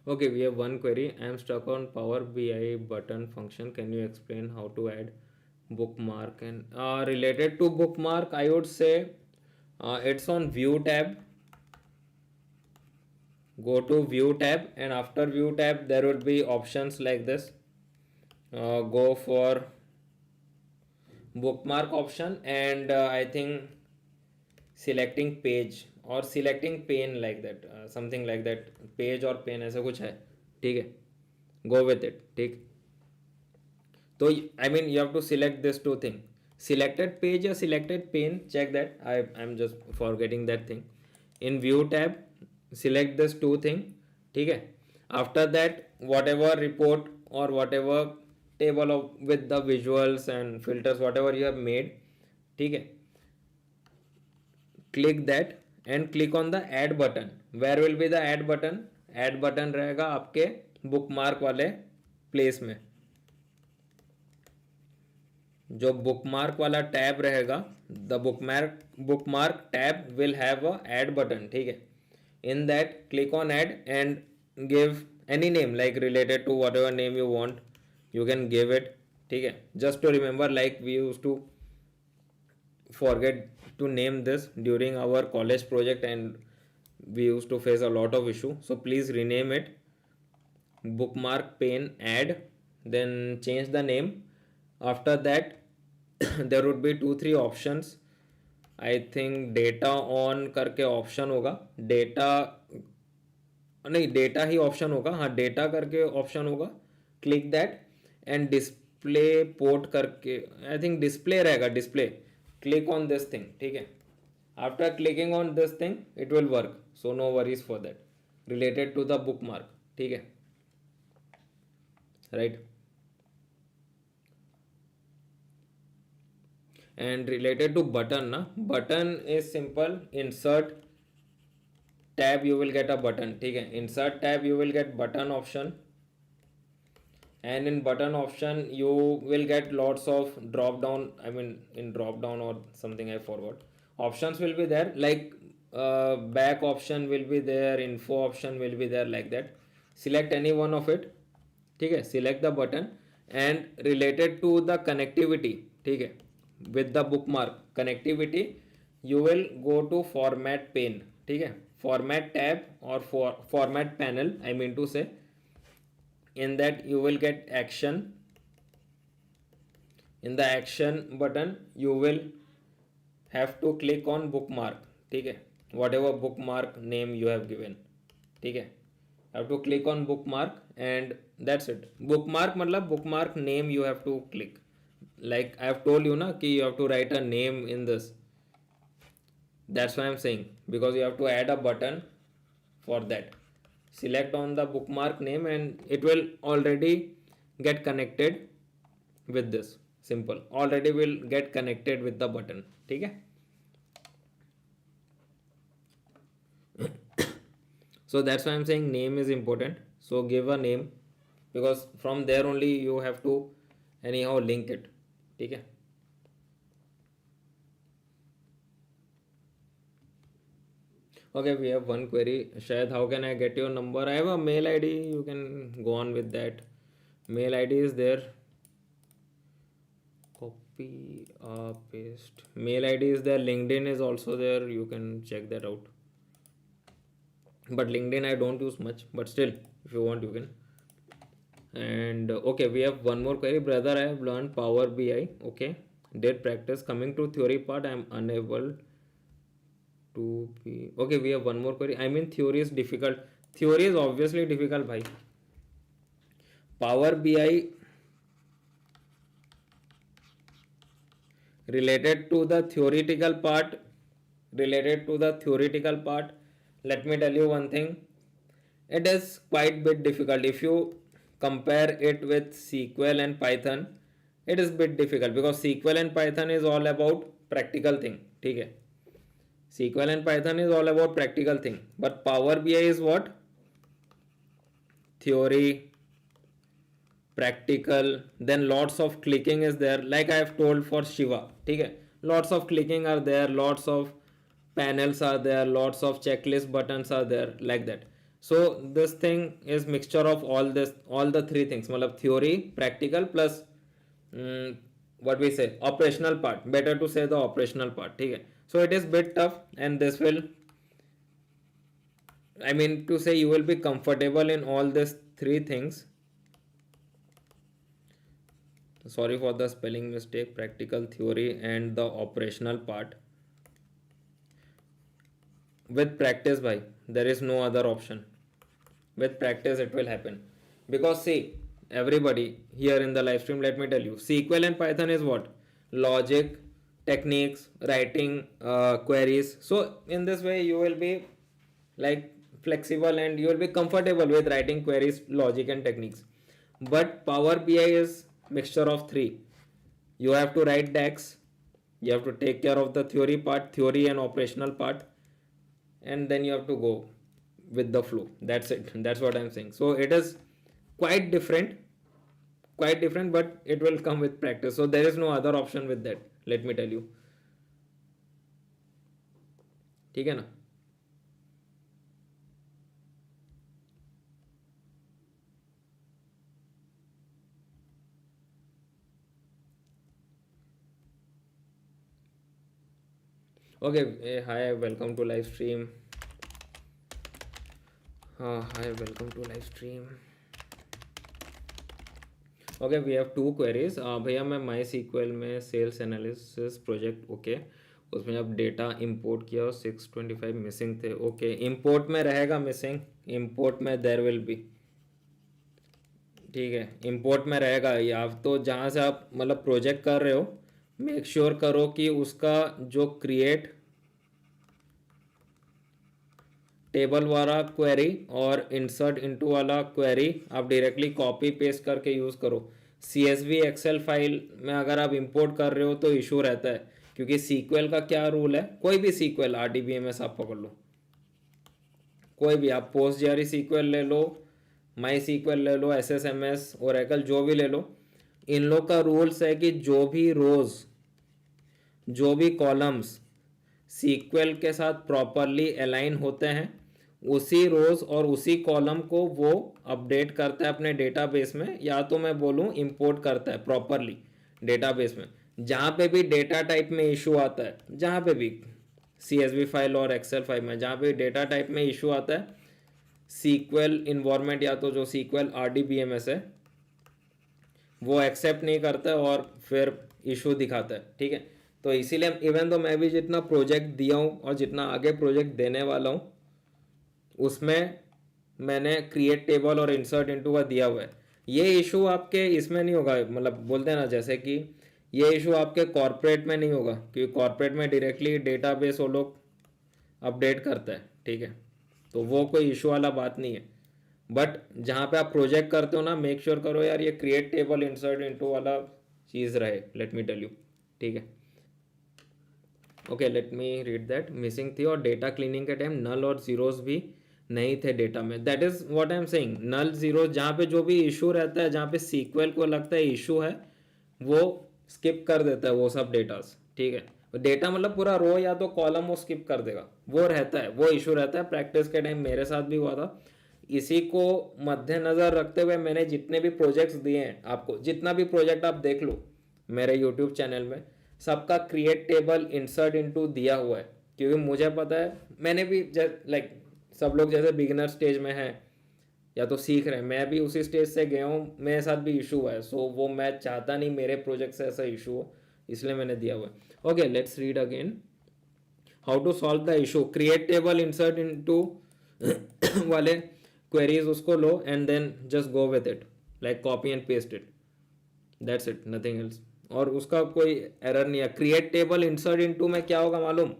Okay, we have one query. I am stuck on Power BI button function. Can you explain how to add bookmark? And related to bookmark, I would say it's on View tab. Go to View tab, and after View tab, there would be options like this. Go for bookmark option, and I think selecting page or selecting pane, like that, something like that. Page और pen ऐसा कुछ है. ठीक है, go with it. ठीक, तो I mean you have to select this two thing. Selected page या selected pane, check that. I am just forgetting that thing. In view tab select this two thing. ठीक है. After that whatever report और whatever table of with the visuals and filters whatever you have made, ठीक है, click that and click on the add button. Where will be the add button? Add button रहेगा आपके bookmark वाले place में. जो bookmark वाला tab रहेगा, the bookmark tab will have a add button. ठीक है, in that click on add and give any name like related to whatever name you want, you can give it. ठीक है, just to remember like we use to forget to name this during our college project and we used to face a lot of issue, so please rename it bookmark pane add, then change the name. After that there would be 2-3 options. I think data on करके option होगा, data नहीं data ही option होगा, हाँ data करके option होगा, click that and display port करके I think display रहेगा, display, click on this thing. ठीक है, after clicking on this thing it will work, so no worries for that related to the bookmark. ठीक है, right. And related to button na, button is simple, insert tab you will get a button. ठीक है, insert tab you will get button option, and in button option you will get lots of drop down, I mean in drop down or something I forgot, options will be there like back option will be there, info option will be there, like that. Select any one of it. ठीक है, select the button and related to the connectivity. ठीक है, with the bookmark connectivity you will go to format pane. ठीक है, format tab or format panel I mean to say. In that you will get action. In the action button you will have to click on bookmark. ठीक है, whatever bookmark name you have given. ठीक है, have to click on bookmark and that's it. Bookmark मतलब bookmark name you have to click. Like I have told you na कि you have to write a name in this. That's why I'm saying, because you have to add a button for that. Select on the bookmark name and it will already get connected with this. Simple, already will get connected with the button. ठीक है. So that's why I'm saying name is important. So give a name because from there only you have to anyhow link it. ठीक है. Okay, we have one query. Shahid, how can I get your number? I have a mail ID. You can go on with that. Mail ID is there. Copy, paste. Mail ID is there. LinkedIn is also there. You can check that out. But LinkedIn I don't use much. But still, if you want, you can. And okay, we have one more query. Brother, I have learned Power BI. Okay, did practice. Coming to theory part, I am unable to be. Okay, we have one more query. I mean theory is difficult. Theory is obviously difficult, bhai. Power BI related to the theoretical part. Let me tell you one thing. It is quite bit difficult. If you compare it with SQL and Python, it is bit difficult because SQL and Python is all about practical thing. ठीक है, SQL and Python is all about practical thing, but Power BI is what? Theory, practical, then lots of clicking is there, like I have told for Shiva. ठीक है, lots of clicking are there, lots of panels are there, lots of checklist buttons are there, like that. So this thing is mixture of all the three things, मतलब theory, practical plus what we say operational part. Better to say the operational part. ठीक है, so it is bit tough and this will, I mean to say you will be comfortable in all these three things. Sorry for the spelling mistake. Practical, theory and the operational part. With practice, bhai, there is no other option. With practice it will happen, because see, everybody here in the live stream, let me tell you, SQL and Python is what? Logic, techniques, writing queries. So in this way you will be like flexible and you will be comfortable with writing queries, logic and techniques. But Power BI is mixture of three. You have to write DAX, you have to take care of the theory part, theory and operational part, and then you have to go with the flow. That's it. That's what I'm saying. So it is quite different, quite different, but it will come with practice. So there is no other option with that, let me tell you. ठीक है ना? Okay, hi, welcome to live stream. Hi, welcome to live stream. Okay, we have two queries भैया। मैं my SQL में sales analysis project, okay, उसमें अब data import किया और 625 मिसिंग थे। ओके, इंपोर्ट में रहेगा मिसिंग, इंपोर्ट में देर विल बी, ठीक है, इंपोर्ट में रहेगा। या तो जहाँ से आप मतलब प्रोजेक्ट कर रहे हो, मेक श्योर करो कि उसका जो क्रिएट टेबल वाला क्वेरी और इंसर्ट इनटू वाला क्वेरी आप डायरेक्टली कॉपी पेस्ट करके यूज़ करो। CSV एक्सेल फाइल में अगर आप इंपोर्ट कर रहे हो तो इशू रहता है, क्योंकि सीक्वल का क्या रूल है, कोई भी सीक्वल RDBMS आप पकड़ लो, कोई भी, आप पोस्ट जेआरई सीक्वल ले लो, माई सीक्वल ले लो, SSMS, ओरेकल, जो भी ले लो, इन लोग का रूल्स है कि जो भी रोज, जो भी कॉलम्स सीक्वल के साथ प्रॉपरली अलाइन होते हैं, उसी रोज और उसी कॉलम को वो अपडेट करता है अपने डेटाबेस में, या तो मैं बोलूँ इंपोर्ट करता है प्रॉपरली डेटाबेस में। जहाँ पे भी डेटा टाइप में इशू आता है, जहाँ पे भी CSV फाइल और एक्सेल फाइल में जहाँ पे डेटा टाइप में इशू आता है, सीक्वल इन्वायरमेंट या तो जो सीक्वल RDBMS है वो एक्सेप्ट नहीं करता है और फिर इशू दिखाता है, ठीक है। तो इसीलिए इवन तो मैं भी जितना प्रोजेक्ट दिया हूँ और जितना आगे प्रोजेक्ट देने वाला हूँ, उसमें मैंने क्रिएट टेबल और इंसर्ट इनटू का दिया हुआ है। ये इशू आपके इसमें नहीं होगा, मतलब बोलते हैं ना जैसे कि ये इशू आपके कॉर्पोरेट में नहीं होगा, क्योंकि कॉर्पोरेट में डायरेक्टली डेटाबेस वो लोग अपडेट करता है, ठीक है, तो वो कोई इशू वाला बात नहीं है। बट जहाँ पे आप प्रोजेक्ट करते हो ना, मेक श्योर करो यार ये क्रिएट टेबल इंसर्ट इनटू वाला चीज़ रहे, लेट मी टेल यू, ठीक है। Okay, let me read that. Missing थी और डेटा क्लीनिंग के टाइम नल और जीरोस भी नहीं थे डेटा में। That is what I am saying, null zero जहाँ पे जो भी इशू रहता है, जहाँ पे सीक्वल को लगता है इशू है, वो स्किप कर देता है वो सब डेटास, ठीक है। डेटा मतलब पूरा रो या तो कॉलम वो स्किप कर देगा, वो रहता है, वो इशू रहता है। प्रैक्टिस के टाइम मेरे साथ भी हुआ था। इसी को मद्देनजर रखते हुए मैंने जितने भी प्रोजेक्ट्स दिए हैं आपको, जितना भी प्रोजेक्ट आप देख लो मेरे यूट्यूब चैनल में, सबका क्रिएट टेबल इंसर्ट इनटू दिया हुआ है, क्योंकि मुझे पता है, मैंने भी लाइक सब लोग जैसे बिगिनर स्टेज में हैं या तो सीख रहे हैं, मैं भी उसी स्टेज से गया हूँ, मेरे साथ भी इशू हुआ है। सो वो मैं चाहता नहीं मेरे प्रोजेक्ट से ऐसा इशू हो, इसलिए मैंने दिया हुआ है। Okay, let's read again. How to solve the issue, create table insert into वाले क्वेरीज उसको लो and then just go with it, like copy and paste it, that's it, nothing else. और उसका कोई एरर नहीं है। क्रिएट टेबल इंसर्ट इनटू में क्या होगा मालूम,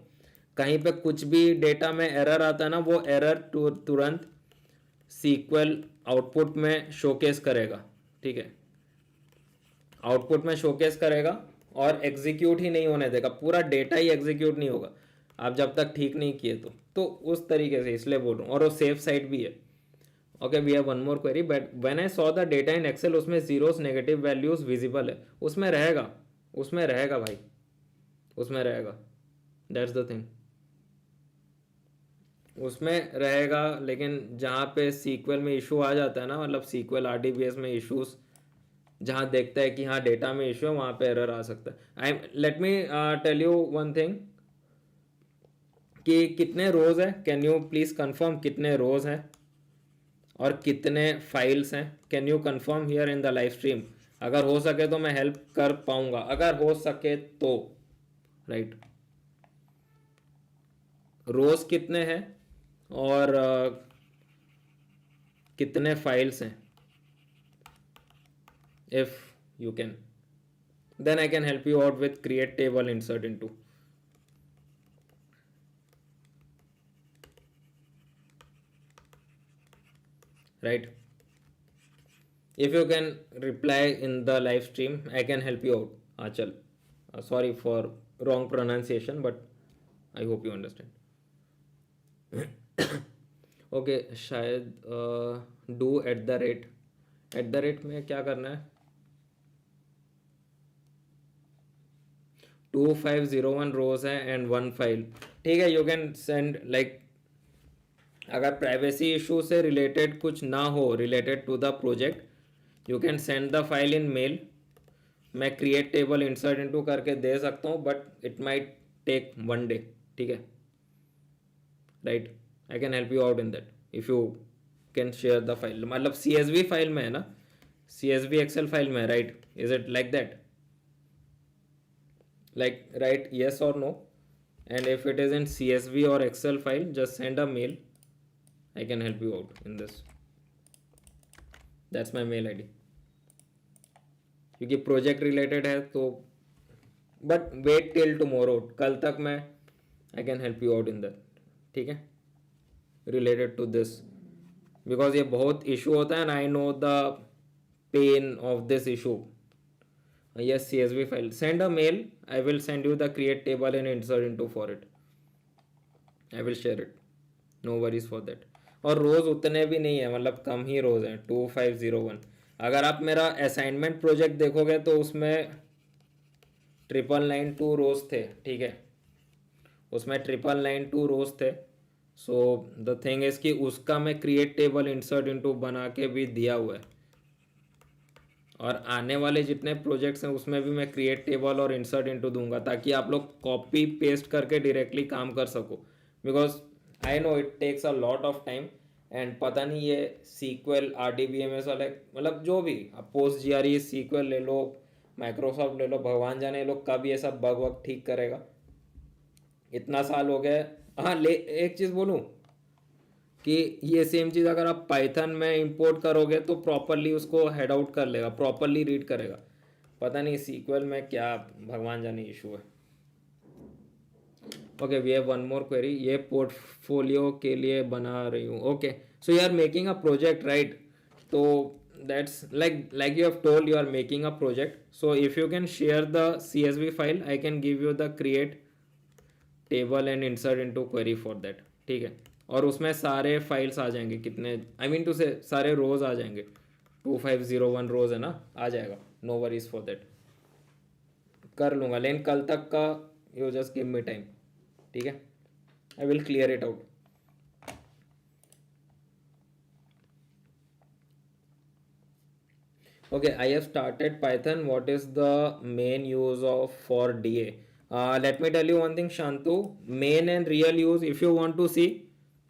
कहीं पे कुछ भी डेटा में एरर आता है ना, वो एरर तुरंत सीक्वल आउटपुट में शोकेस करेगा, ठीक है, आउटपुट में शोकेस करेगा और एग्जीक्यूट ही नहीं होने देगा, पूरा डेटा ही एग्जीक्यूट नहीं होगा आप जब तक ठीक नहीं किए तो उस तरीके से, इसलिए बोल रहा हूँ। और वो सेफ साइड भी है। Okay, we have one more query, but when I saw the data in Excel, उसमें जीरोस नेगेटिव वैल्यूज विजिबल है। उसमें रहेगा, उसमें रहेगा भाई, उसमें रहेगा, दैट्स द थिंग, उसमें रहेगा। लेकिन जहाँ पे सीक्वल में इशू आ जाता है ना, मतलब सीक्वल RDBS में इशूज जहाँ देखता है कि हाँ डेटा में इशू है, वहाँ पे एरर आ सकता है। I let me tell you one thing, कि कितने रोज है, कैन यू प्लीज कंफर्म कितने रोज हैं और कितने फाइल्स हैं, can you confirm here in the live stream. अगर हो सके तो मैं हेल्प कर पाऊंगा, अगर हो सके तो, राइट। रोज कितने हैं और कितने फाइल्स हैं, if you can, then I can help you out with create table insert into, right? If you can reply in the live stream, I can help you out, Achal. Sorry for wrong pronunciation, but I hope you understand. Okay शायद do at the rate में क्या करना है 2501 रोज है and one file ठीक है you can send like अगर privacy issue से रिलेटेड कुछ ना हो related to the project you can send the file in mail मैं क्रिएट टेबल इंसर्ट इनटू करके दे सकता हूँ but it might take one day ठीक है right I can help you out in that if you can share the file मतलब CSV file में है ना CSV एक्सेल फाइल में right is it like that like write yes or no and if it is in CSV or Excel file just send a mail I can help you out in this that's my mail ID क्योंकि project related है तो but wait till tomorrow कल तक मैं आई can help you out in that ठीक है related to this because ये बहुत इशू होता है and I know the pain of this issue yes CSV file send a mail I will send you the create table and insert into for it I will share it no worries for that और रोज उतने भी नहीं है मतलब कम ही रोज हैं 2501 अगर आप मेरा असाइनमेंट प्रोजेक्ट देखोगे तो उसमें 9992 रोज थे ठीक है उसमें 9992 रोज थे सो द थिंग इज कि उसका मैं क्रिएट टेबल इंसर्ट इनटू बना के भी दिया हुआ है और आने वाले जितने प्रोजेक्ट्स हैं उसमें भी मैं क्रिएट टेबल और इंसर्ट इनटू दूंगा ताकि आप लोग कॉपी पेस्ट करके डायरेक्टली काम कर सको because I know it takes a lot of time and पता नहीं ये SQL RDBMS वाले मतलब जो भी आप पोस्ट GRE SQL ले लो माइक्रोसॉफ्ट ले लो भगवान जाने ये लोग कब ये सब बग वग ठीक करेगा इतना साल हो गया हाँ ले एक चीज़ बोलूँ कि ये सेम चीज़ अगर आप पाइथन में इंपोर्ट करोगे तो प्रॉपरली उसको हेड आउट कर लेगा प्रॉपरली रीड करेगा पता नहीं SQL में क्या भगवान जाने इशू है okay we have one more query ये पोर्टफोलियो के लिए बना रही हूँ okay so you are making a project right तो that's like you have told you are making a project so if you can share the CSV file I can give you the create table and insert into query for that ठीक है और उसमें सारे files आ जाएंगे कितने आई mean to से सारे रोज आ जाएंगे 2501 रोज है ना आ जाएगा नो वरीज फॉर दैट कर लूँगा लेकिन कल तक का you just give me time ठीक है I will clear it out okay I have started Python what is the main use of for DA let me tell you one thing Shantu main and real use if you want to see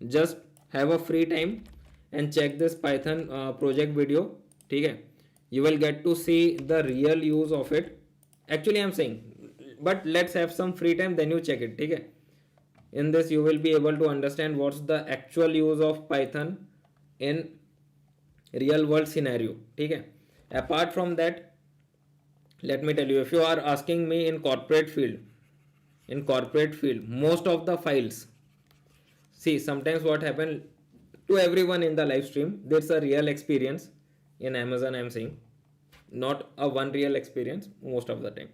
just have a free time and check this Python project video ठीक है you will get to see the real use of it actually I'm saying but let's have some free time then you check it ठीक है in this you will be able to understand what's the actual use of Python in real world scenario ठीक है apart from that let me tell you if you are asking me in corporate field most of the files see sometimes what happen to everyone in the live stream there's a real experience in Amazon I'm saying not a one real experience most of the time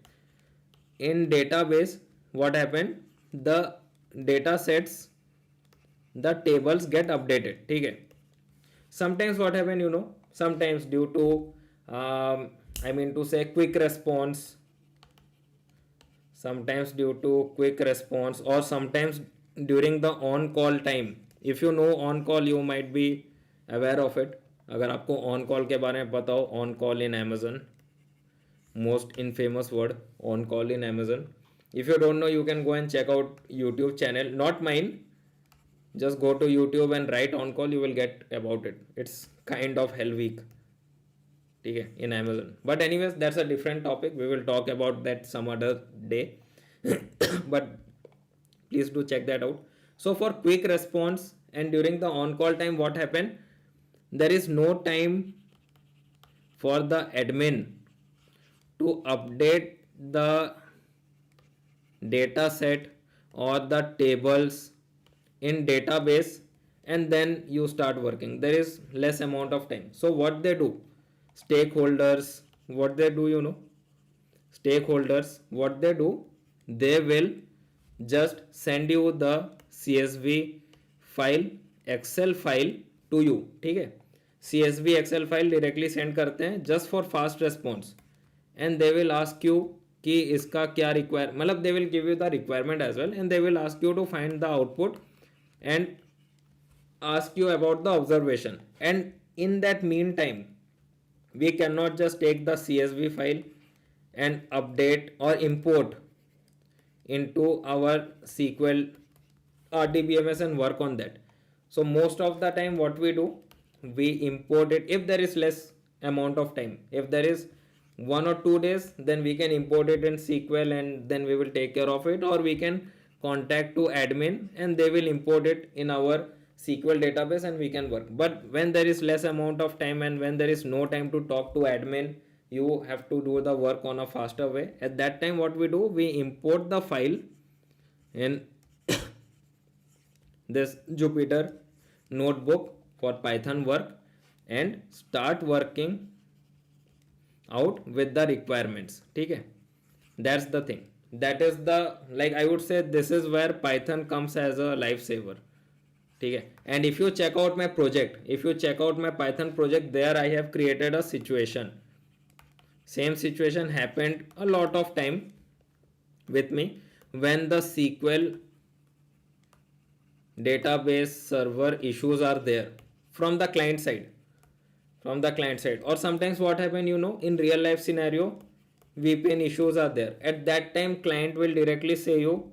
in database what happened the data sets the tables get updated ठीक है sometimes what happen you know sometimes due to I mean to say quick response sometimes due to quick response or sometimes during the on call time if you know on call you might be aware of it अगर आपको on call के बारे में पता हो on call in Amazon most infamous word on call in Amazon if you don't know you can go and check out YouTube channel not mine just go to YouTube and write on call you will get about it it's kind of hell week ठीक है in Amazon but anyways that's a different topic we will talk about that some other day but please do check that out so for quick response and during the on call time what happened there is no time for the admin to update the data set or the tables in database and then you start working there is less amount of time so what they do stakeholders what they do you know stakeholders what they do they will just send you the CSV file Excel file to you, ठीक है, CSV Excel file directly send करते हैं just for fast response, and they will ask you कि इसका क्या require, मतलब they will give you the requirement as well, and they will ask you to find the output and ask you about the observation. And in that meantime, we cannot just take the CSV file and update or import into our SQL RDBMS and work on that. So most of the time what we do, we import it if there is less amount of time. If there is 1 or 2 days, then we can import it in SQL and then we will take care of it, or we can contact to admin and they will import it in our SQL database and we can work. But when there is less amount of time and when there is no time to talk to admin, you have to do the work on a faster way. At that time what we do, we import the file in this Jupyter notebook for Python work and start working out with the requirements. Okay, that's the thing. That is the, like I would say, this is where Python comes as a lifesaver. Okay, and if you check out my project, if you check out my Python project, there I have created a situation. Same situation happened a lot of time with me when the SQL database server issues are there from the client side, or sometimes what happen, in real life scenario, VPN issues are there. At that time client will directly say you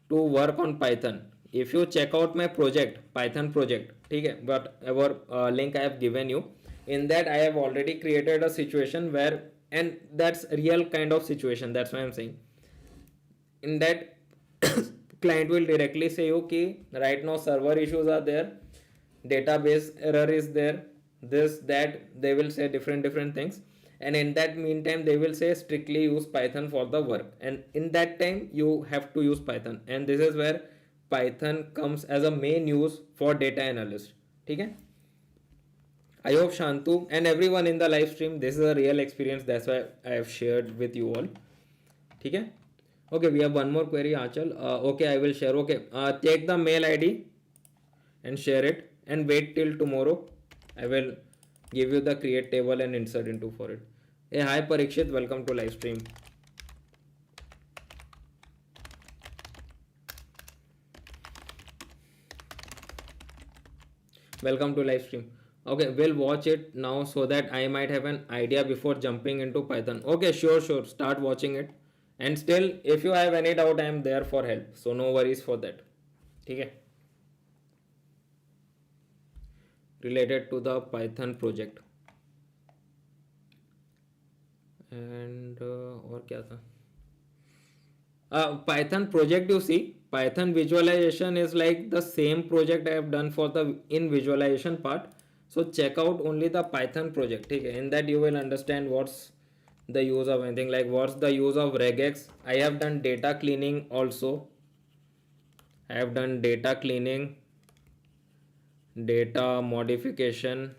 to work on Python. If you check out my project, Python project, okay, whatever link I have given you, in that I have already created a situation where, and that's real kind of situation, that's why I'm saying, in that client will directly say you okay, right now server issues are there, database error is there, this that, they will say different things, and in that meantime they will say strictly use Python for the work, and in that time you have to use Python, and this is where Python comes as a main use for data analyst. Okay, I hope Shantu and everyone in the live stream, this is a real experience, that's why I have shared with you all. Okay, okay, we have one more query, Achal. Okay, I will share. Okay, take the mail ID and share it and wait till tomorrow. I will give you the create table and insert into for it. Hey, hi Parikshit, welcome to live stream. Welcome to live stream. Okay, we'll watch it now so that I might have an idea before jumping into Python. Okay, sure. Start watching it. And still, if you have any doubt, I am there for help. So no worries for that. Okay. Related to the Python project. And और क्या था? Python project, you see, Python visualization is like the same project I have done for the in visualization part. So check out only the Python project. Okay? In that you will understand what's the use of anything, like what's the use of regex. I have done data cleaning also. I have done data cleaning, data modification.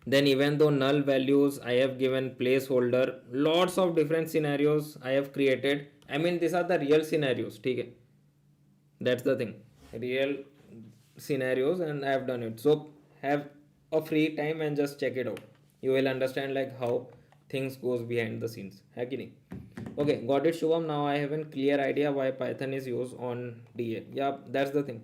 Then even though null values, I have given placeholder, lots of different scenarios I have created. I mean, these are the real scenarios. Okay? That's the thing, real scenarios, and I have done it. So have a free time and just check it out. You will understand like how things goes behind the scenes. है कि नहीं? Okay, got it, Shubham. Now I have a clear idea why Python is used on DA. Yeah, that's the thing.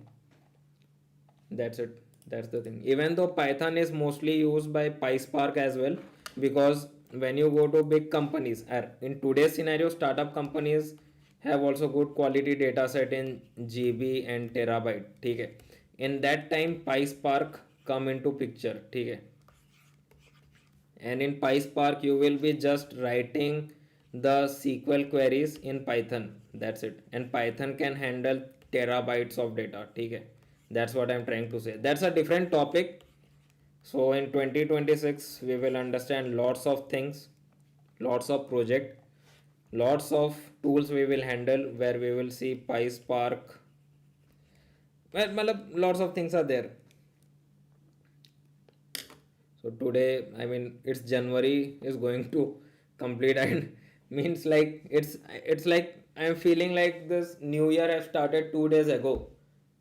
That's it. That's the thing. Even though Python is mostly used by PySpark as well, because when you go to big companies, in today's scenario, startup companies have also good quality data set in GB and terabyte. Okay. In that time, PySpark come into picture. Okay. And in PySpark, you will be just writing the SQL queries in Python. That's it. And Python can handle terabytes of data. Okay. That's what I'm trying to say. That's a different topic. So in 2026, we will understand lots of things, lots of project, lots of tools we will handle where we will see PySpark. Well, lots of things are there. So today, I mean, it's January is going to complete, and means like it's like I'm feeling like this new year have started 2 days ago.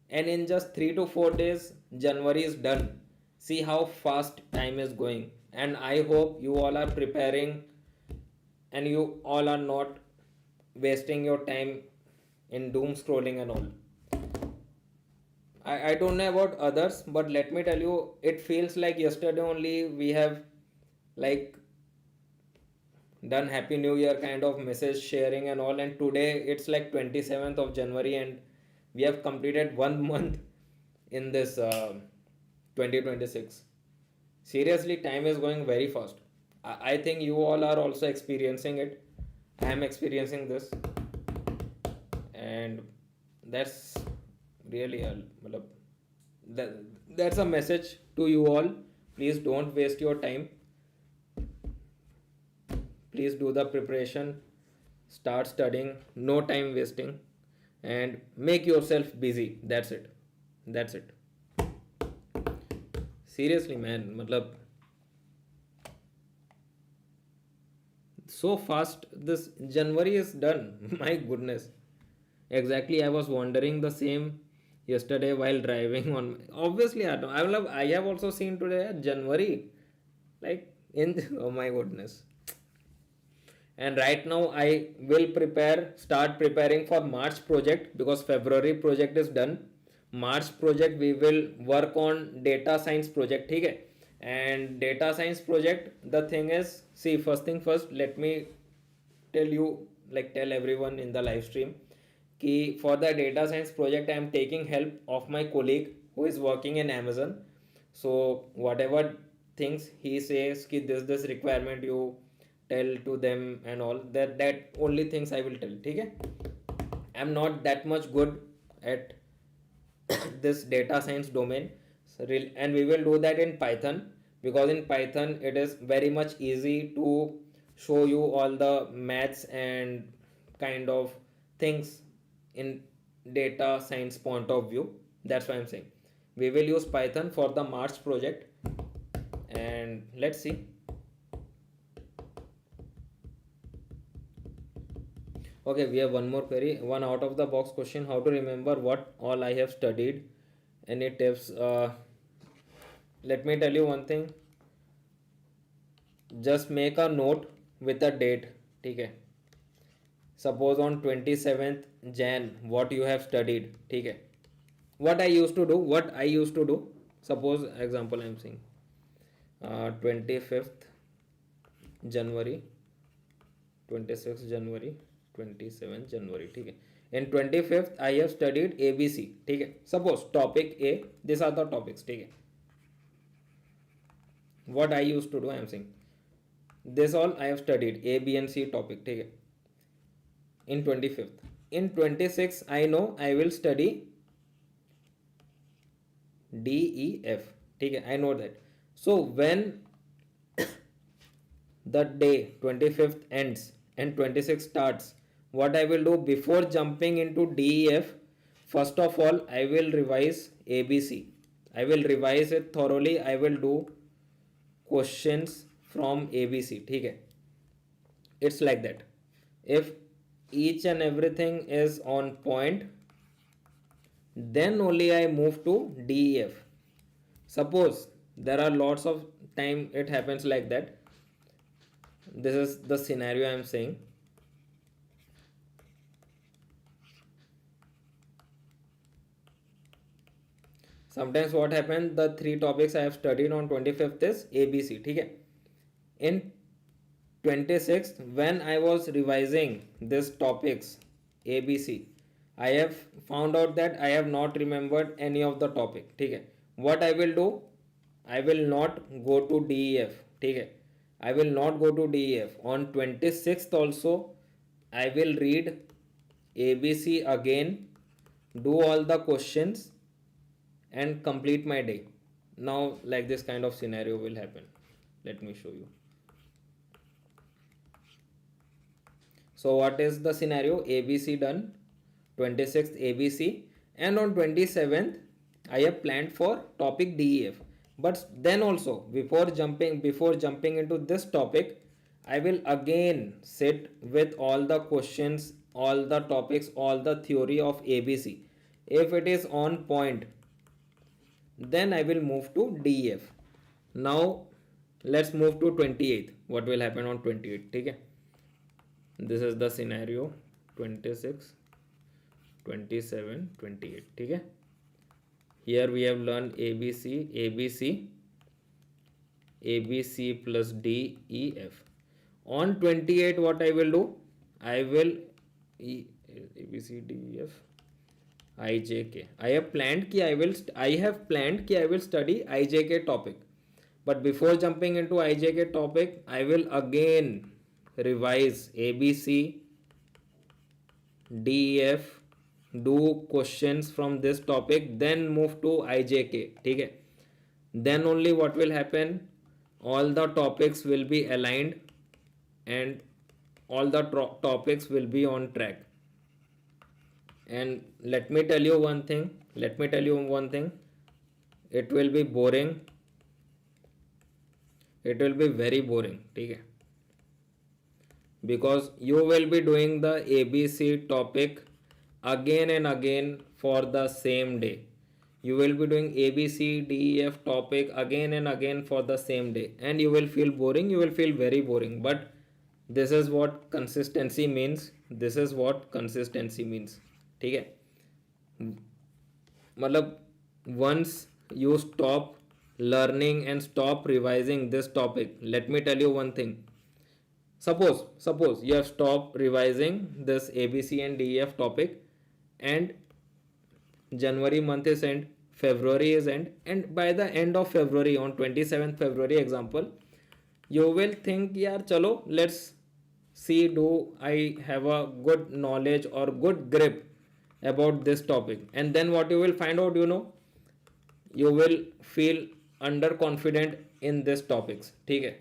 and in just 3 to 4 days January is done. See how fast time is going, and I hope you all are preparing and you all are not wasting your time in doom scrolling and all. I don't know about others, but let me tell you, it feels like yesterday only we have like done Happy New Year kind of message sharing and all, and today it's like 27th of January, and we have completed 1 month in this 2026. Seriously, time is going very fast. I think you all are also experiencing it. I am experiencing this, and that's really matlab, that, that's a message to you all. Please don't waste your time. Please do the preparation, start studying, no time wasting, and make yourself busy. That's it. That's it. Seriously, man, matlab, so fast this January is done. My goodness. Exactly, I was wondering the same yesterday while driving on. Obviously, I have also seen today January, like in oh my goodness. And right now I will start preparing for March project, because February project is done. March project we will work on data science project, ठीक है. And data science project, the thing is, see, first thing first, let me tell you, like tell everyone in the live stream, कि for the data science project I am taking help of my colleague who is working in Amazon. So whatever things he says कि this requirement you tell to them and all, that only things I will tell, ठीक है. I'm not that much good at this data science domain. So and we will do that in Python, because in Python it is very much easy to show you all the maths and kind of things in data science point of view. That's why I'm saying we will use Python for the March project, and let's see. Okay, we have one more query. One out of the box question: how to remember what all I have studied? Any tips? Let me tell you one thing. Just make a note with a date. ठीक है. Suppose on 27th Jan what you have studied. ठीक है. What I used to do. What I used to do. Suppose example I am saying. 25th January, 26th January, 27th January, ठीक है. In 25th I have studied ABC, ठीक है. Suppose topic A, these are the topics, ठीक है. What I used to do, I am saying, this all I have studied A, B and C topic, ठीक है. In 25th, in 26th I know I will study D, E, F, ठीक है. I know that. So when the day 25th ends and 26th starts, what I will do before jumping into DEF, first of all I will revise ABC. I will revise it thoroughly. I will do questions from ABC, ठीक है. It's like that. If each and everything is on point, then only I move to DEF. Suppose there are lots of time it happens like that. This is the scenario I am saying. Sometimes what happens, the three topics I have studied on 25th is ABC, ठीक है. In 26th, when I was revising these topics ABC, I have found out that I have not remembered any of the topic, ठीक है. What I will do, I will not go to DEF, ठीक है. I will not go to DEF. On 26th also, I will read ABC again, do all the questions and complete my day. Now like this kind of scenario will happen. Let me show you. So what is the scenario? ABC done, 26th ABC, and on 27th I have planned for topic DEF. But then also before jumping into this topic, I will again sit with all the questions, all the topics, all the theory of ABC. If it is on point, then I will move to DEF. Now let's move to 28th. What will happen on 28th? Okay, this is the scenario. 26, 27, 28. Okay, here we have learned ABC plus DEF. On 28, what I will do? I will ABCDEF IJK. I have planned कि I will study IJK topic. But before jumping into IJK topic, I will again revise ABC, DEF, do questions from this topic, then move to IJK. ठीक है? Then only what will happen? All the topics will be aligned and all the topics will be on track. And let me tell you one thing. It will be boring. It will be very boring. ठीक है? Because you will be doing the ABC topic again and again for the same day. You will be doing ABCDEF topic again and again for the same day, and you will feel boring. You will feel very boring. But this is what consistency means. ठीक है? मतलब once you stop learning and stop revising this topic, let me tell you one thing. Suppose you have stopped revising this ABC and DEF topic, and January month is end, February is end, and by the end of February, on 27th February example, you will think, yaar chalo, let's see, do I have a good knowledge or good grip about this topic? And then what you will find out, you will feel underconfident in this topics. ठीक है?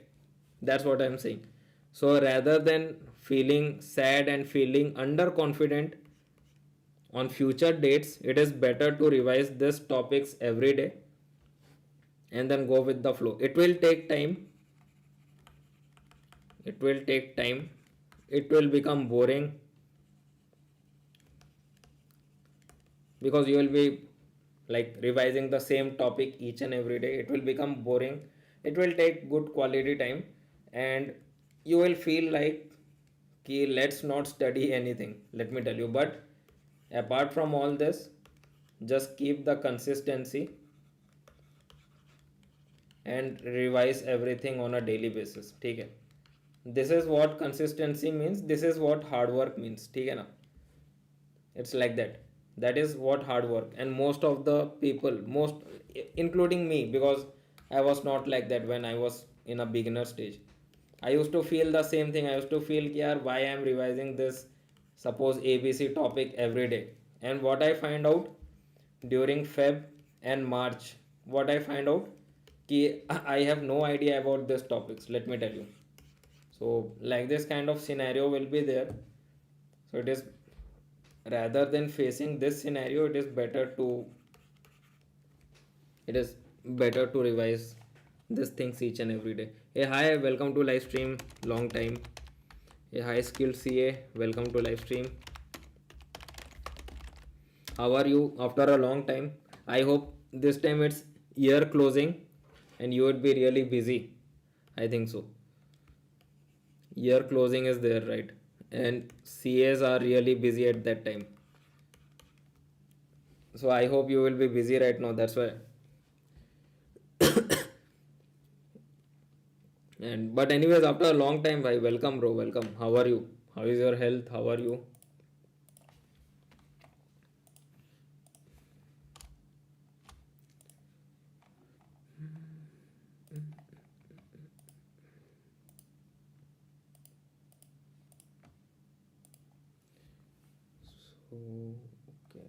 That's what I'm saying. So rather than feeling sad and feeling underconfident on future dates, it is better to revise these topics every day and then go with the flow. It will take time. It will become boring because you will be like revising the same topic each and every day. It will become boring. It will take good quality time, and you will feel like कि let's not study anything. Let me tell you. But apart from all this, just keep the consistency and revise everything on a daily basis. ठीक है? This is what consistency means. This is what hard work means. ठीक है ना? It's like that. That is what hard work. And most of the people, including me, because I was not like that when I was in a beginner stage. I used to feel the same thing. I used to feel yaar, why I am revising this suppose ABC topic every day. And what I find out during Feb and March, what I find out कि I have no idea about these topics. Let me tell you. So like this kind of scenario will be there. So it is, rather than facing this scenario, it is better to revise these things each and every day. Hey, hi, welcome to live stream. Long time. Hey, hi, skilled CA, welcome to live stream. How are you after a long time? I hope this time it's year closing and you would be really busy. I think so. Year closing is there, right? And CAs are really busy at that time. So I hope you will be busy right now. That's why. And but anyways, after a long time, bhai, welcome, bro. Welcome. How are you? How is your health? How are you? So okay,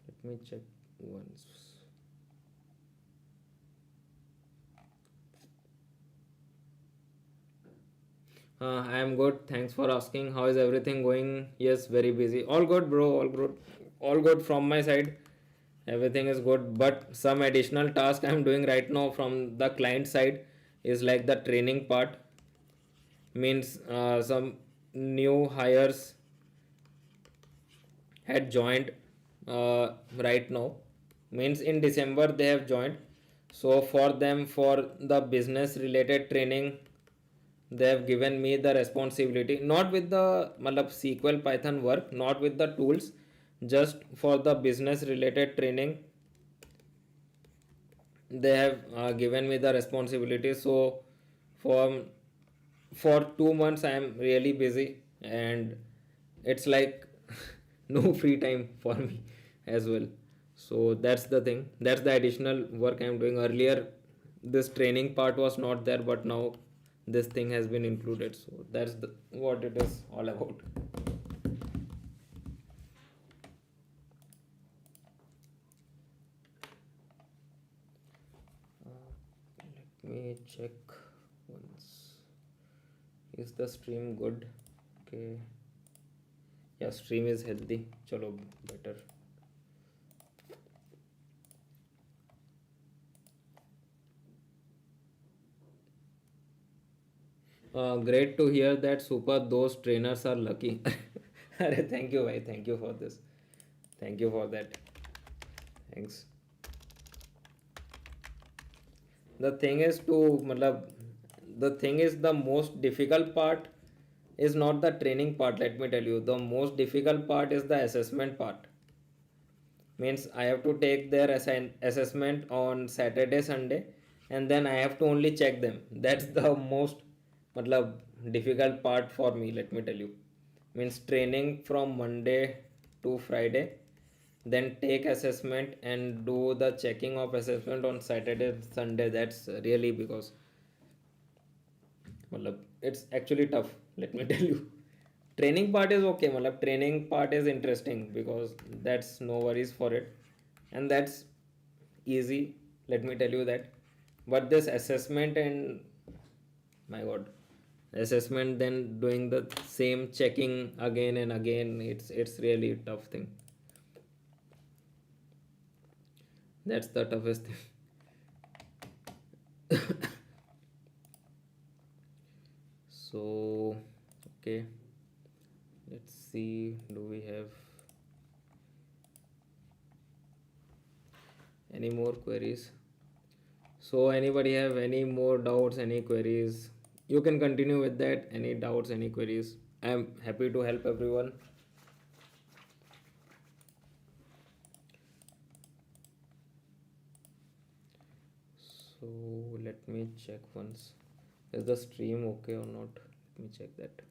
let me check once. I am good. Thanks for asking. How is everything going? Yes, very busy. All good, bro. All good. All good from my side. Everything is good. But some additional task I am doing right now from the client side is like the training part. Means some new hires had joined right now. Means in December they have joined. So for them, for the business related training, they have given me the responsibility, not with the matlab SQL Python work, not with the tools, just for the business related training. They have given me the responsibility. So for 2 months I am really busy, and it's like no free time for me as well. So that's the thing, that's the additional work I'm doing. Earlier this training part was not there, but now this thing has been included. So that's what it is all about. Let me check once. Is the stream good? Okay. Yeah, stream is healthy. Chalo, better. Great to hear that. Super. Those trainers are lucky. Arey, thank you, bhai. Thank you for this. Thank you for that. Thanks. The thing is to, matlab, the thing is the most difficult part is not the training part. Let me tell you, the most difficult part is the assessment part. Means I have to take their assessment on Saturday, Sunday, and then I have to only check them. That's the most matlab, difficult part for me. Let me tell you. Means training from Monday to Friday, then take assessment and do the checking of assessment on Saturday, Sunday. That's really because matlab, it's actually tough. Let me tell you. Training part is okay. Matlab, training part is interesting because that's no worries for it, and that's easy. Let me tell you that. But this assessment and my god, assessment then doing the same checking again and again. It's really a tough thing. That's the toughest thing. So okay, let's see. Do we have any more queries? So anybody have any more doubts, any queries? You can continue with that. Any doubts, any queries? I am happy to help everyone. So let me check once. Is the stream okay or not? Let me check that.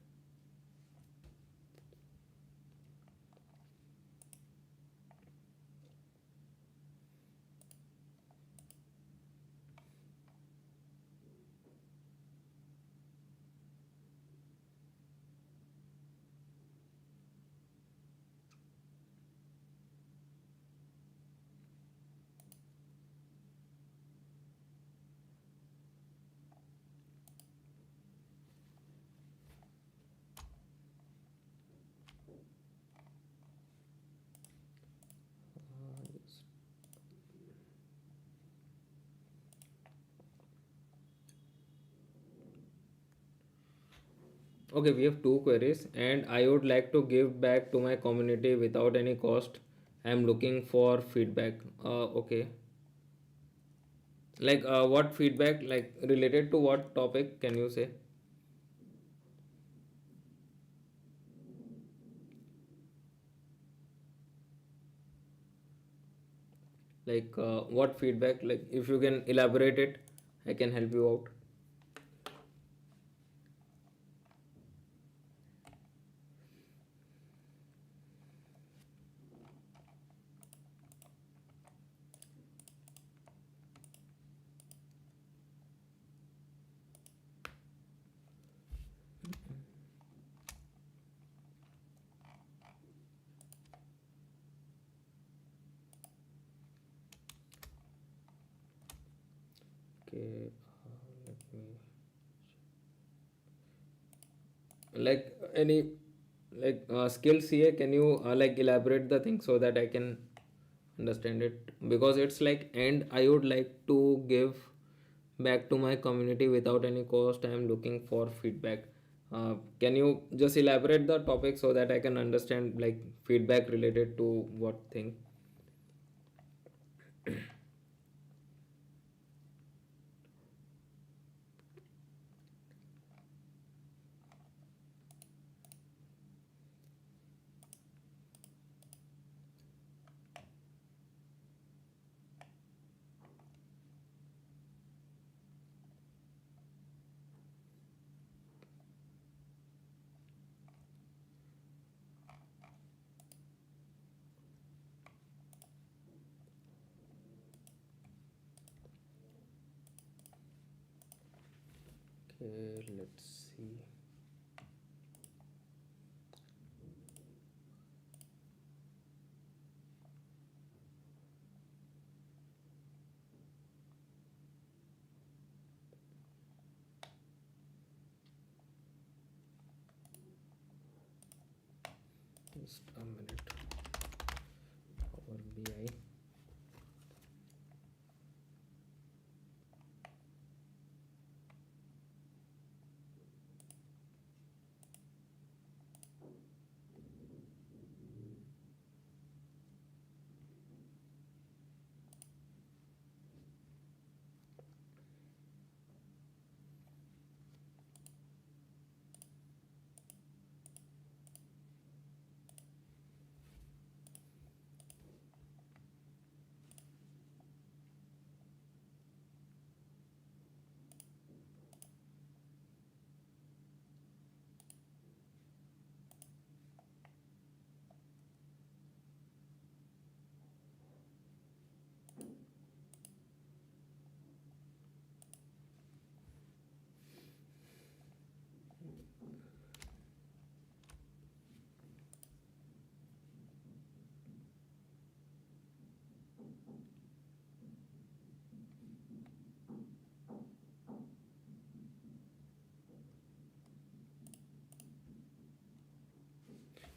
Yes. Okay, we have two queries, and I would like to give back to my community without any cost. I am looking for feedback. Okay. Like, what feedback? Like, related to what topic? Can you say? Like, what feedback? Like, if you can elaborate it, I can help you out. Okay. Let me like any like skill CA. Can you like elaborate the thing so that I can understand it? Because it's like, and I would like to give back to my community without any cost. I am looking for feedback. Can you just elaborate the topic so that I can understand like feedback related to what thing? Okay, let's see. Just a minute. Power BI.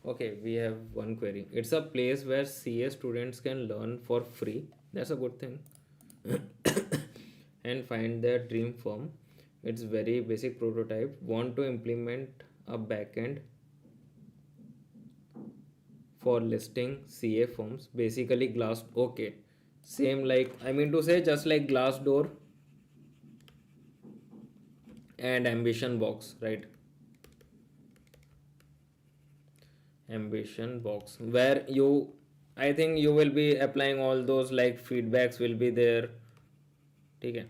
Okay, we have one query. It's a place where CA students can learn for free. That's a good thing. And find their dream firm. It's very basic prototype. Want to implement a backend for listing CA firms. Basically glass. Okay, same like I mean to say just like Glassdoor and Ambition Box, right? Ambition Box where you, I think you will be applying all those like feedbacks will be there. Okay,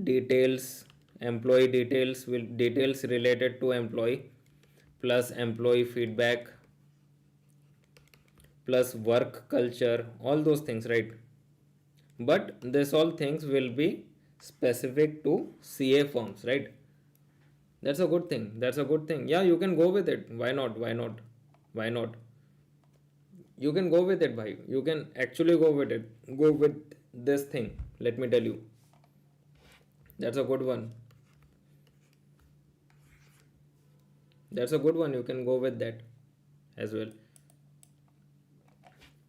details, employee details will details related to employee plus employee feedback plus work culture, all those things, right? But this all things will be specific to CA firms, right? That's a good thing, that's a good thing. Yeah, you can go with it. Why not? Why not? Why not? You can go with it, bhai. You can actually go with it. Go with this thing, let me tell you. That's a good one. That's a good one. You can go with that as well.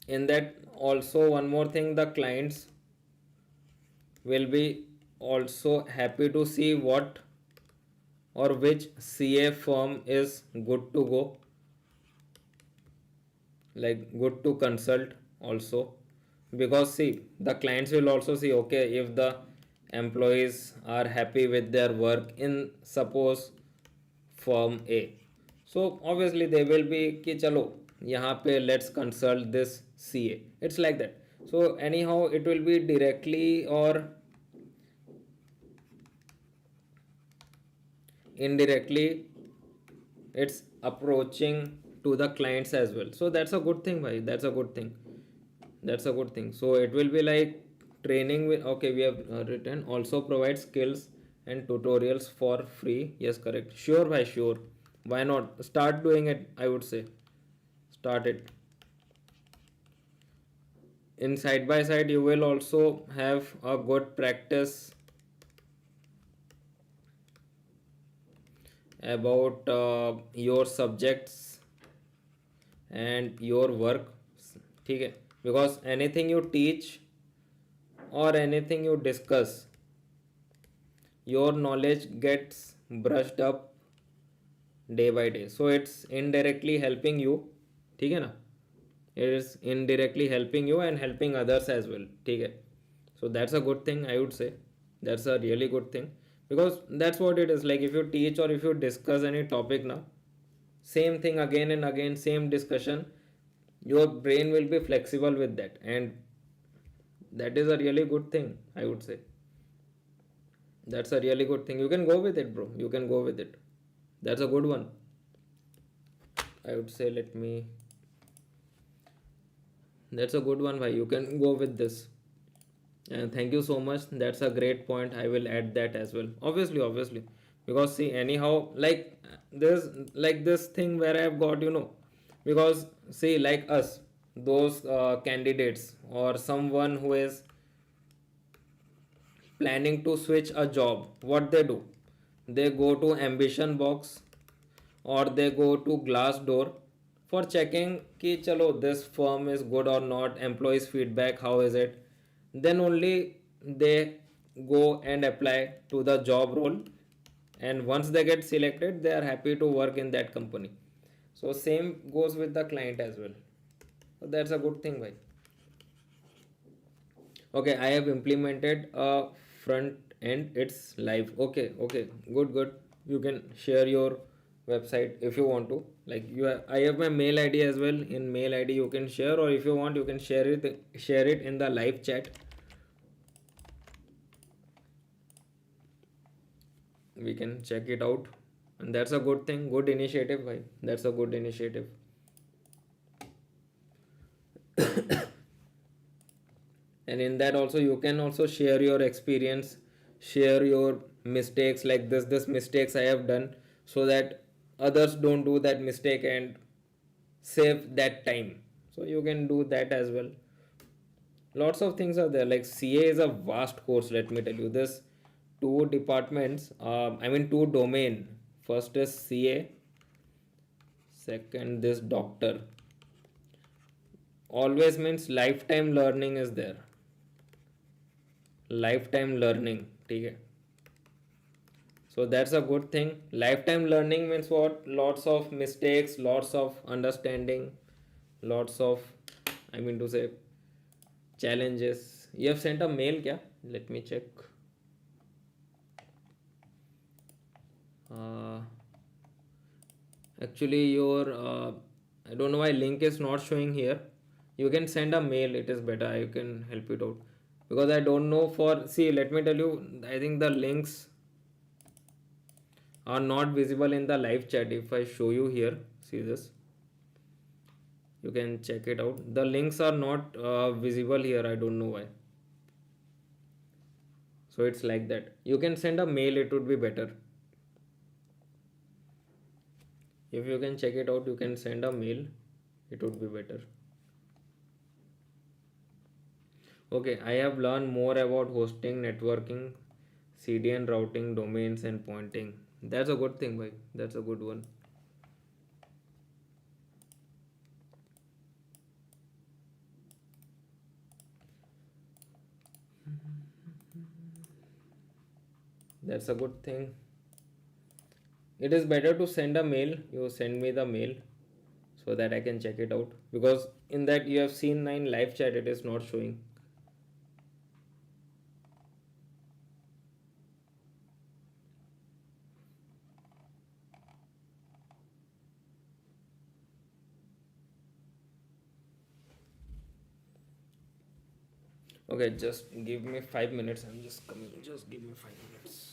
In that also one more thing, the clients will be also happy to see what or which CA firm is good to go, like good to consult also. Because see, the clients will also see, okay, if the employees are happy with their work in suppose firm A, so obviously they will be कि चलो यहाँ पे let's consult this CA. It's like that. So anyhow it will be directly or indirectly it's approaching to the clients as well. So that's a good thing, bhai. That's a good thing. That's a good thing. So it will be like training with, okay, we have written also provide skills and tutorials for free. Yes, correct. Sure, bhai, sure. Why not? Start doing it, I would say. Start it. In side by side, you will also have a good practice about your subjects and your work. ठीक है, because anything you teach or anything you discuss, your knowledge gets brushed up day by day. So it's indirectly helping you, ठीक है ना? It is indirectly helping you and helping others as well, ठीक है? So that's a good thing, I would say. That's a really good thing, because that's what it is. Like if you teach or if you discuss any topic now, same thing again and again, same discussion, your brain will be flexible with that, and that is a really good thing, I would say. That's a really good thing. You can go with it, bro. You can go with it. That's a good one, I would say. Let me. That's a good one, bhai. You can go with this. And thank you so much. That's a great point. I will add that as well. Obviously. Because see, anyhow, like there's like this thing where I've got, because see, like us, those candidates or someone who is planning to switch a job, what they do? They go to Ambition Box or they go to Glassdoor for checking कि चलो this firm is good or not, employees feedback, how is it? Then only they go and apply to the job role, and once they get selected, they are happy to work in that company. So same goes with the client as well. So that's a good thing, bhai. Okay, I have implemented a front end. It's live. Okay, good. You can share your website if you want to. Like I have my mail ID as well. In mail ID, you can share, or if you want, you can share it in the live chat. We can check it out, and that's a good thing. Good initiative, bhai. That's a good initiative. And in that also you can also share your experience, share your mistakes, like this mistakes I have done, so that others don't do that mistake and save that time. So you can do that as well. Lots of things are there. Like CA is a vast course, let me tell you. This two departments, I mean two domain. First is CA, second this doctor. Always means lifetime learning is there. Lifetime learning, ठीक है? So that's a good thing. Lifetime learning means what? Lots of mistakes, lots of understanding, lots of, I mean to say, challenges. You have sent a mail kya? Let me check. uh, Actually your I don't know why link is not showing here. You can send a mail, it is better. I can help it out, because I don't know. For see, let me tell you, I think the links are not visible in the live chat. If I show you here, see this, you can check it out. The links are not visible here. I don't know why. So it's like that. You can send a mail, it would be better. If you can check it out, you can send a mail, it would be better. Okay, I have learned more about hosting, networking, CDN, routing, domains, and pointing. That's a good thing, bhai. That's a good one. That's a good thing. It is better to send a mail. You send me the mail so that I can check it out, because in that you have seen in live chat, it is not showing. Okay, just give me 5 minutes. I'm just coming. Just give me 5 minutes.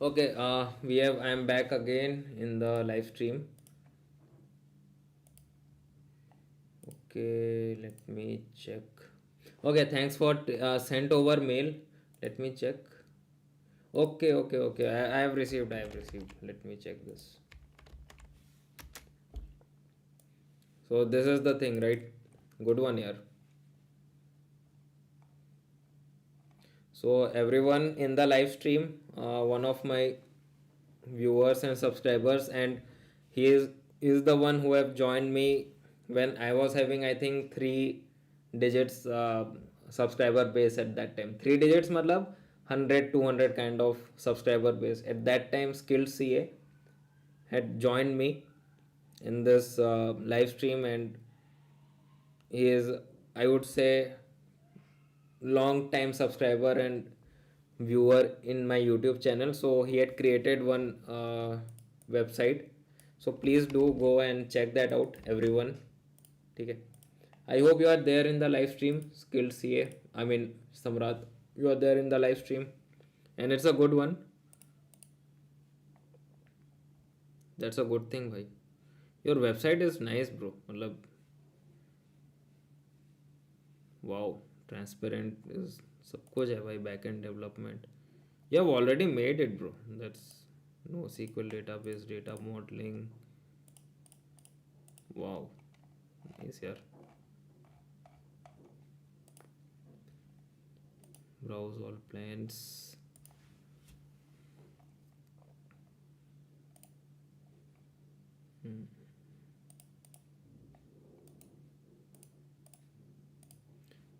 Okay, I'm back again in the live stream. Okay, let me check. Okay, thanks for sent over mail. Let me check. Okay. I have received. I have received. Let me check this. So this is the thing, right? Good one here. So everyone in the live stream, one of my viewers and subscribers, and he is the one who have joined me when I was having, I think, 3 digits subscriber base at that time. 3 digits matlab 100 200 kind of subscriber base at that time. Skilled CA had joined me in this live stream, and he is, I would say, long time subscriber and viewer in my YouTube channel. So he had created one website. So please do go and check that out, everyone. Okay. I hope you are there in the live stream, Skilled CA. I mean, Samrat, you are there in the live stream, and it's a good one. That's a good thing, bhai. Your website is nice, bro. Matlab, wow, transparent is सब कुछ है भाई. Backend development. You have already made it, bro. That's no SQL database, data modeling. Wow, nice, yeah. Browse all plans. Hmm.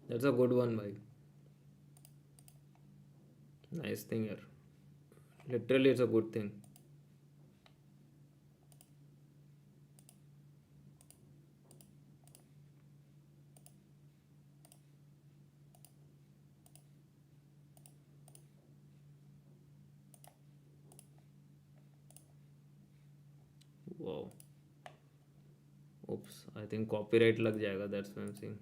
That's a good one, bhai. Nice thing here. Literally, it's a good thing. Wow. Oops. I think copyright लग जाएगा. That's what I'm saying.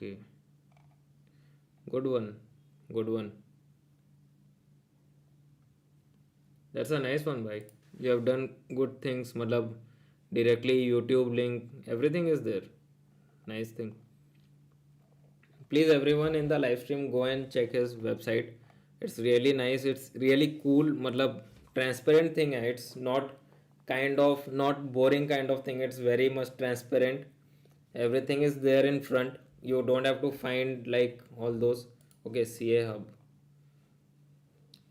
Okay. Good one. Good one. That's a nice one, bhai. You have done good things. Matlab, directly YouTube link. Everything is there. Nice thing. Please, everyone in the live stream, go and check his website. It's really nice. It's really cool. Matlab, transparent thing hai. It's not kind of not boring kind of thing. It's very much transparent. Everything is there in front. You don't have to find like all those. Okay, CA Hub,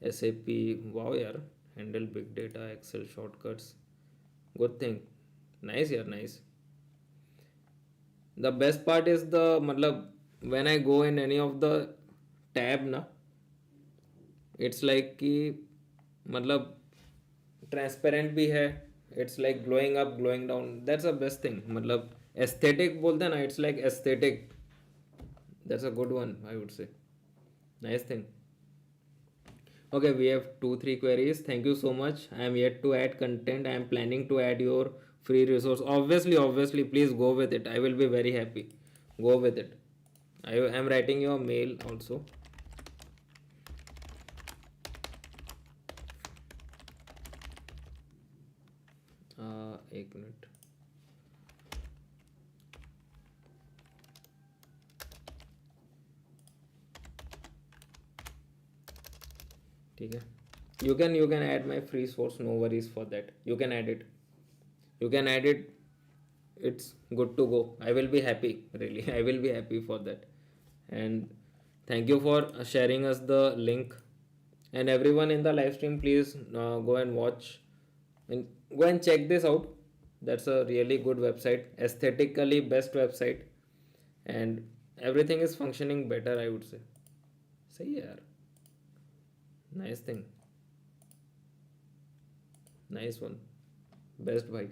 SAP. Wow, yeah. Handle big data, Excel shortcuts. Good thing. Nice, yeah, nice. The best part is the matlab, when I go in any of the tab na, it's like कि मतलब transparent भी है. It's like glowing up glowing down. That's the best thing. मतलब aesthetic बोलते हैं ना, it's like aesthetic. That's a good one, I would say. Nice thing. Okay, we have 2 3 queries. Thank you so much. I am yet to add content. I am planning to add your free resource. Obviously, please go with it. I will be very happy. Go with it. I am writing your mail also. एक minute. ठीक है. You can add my free source. No worries for that. You can add it. You can add it. It's good to go. I will be happy. Really, I will be happy for that. And thank you for sharing us the link. And everyone in the live stream, please go and watch and go and check this out. That's a really good website. Aesthetically best website, and everything is functioning better, I would say. सही है यार. Nice thing. Nice one. Best bhai.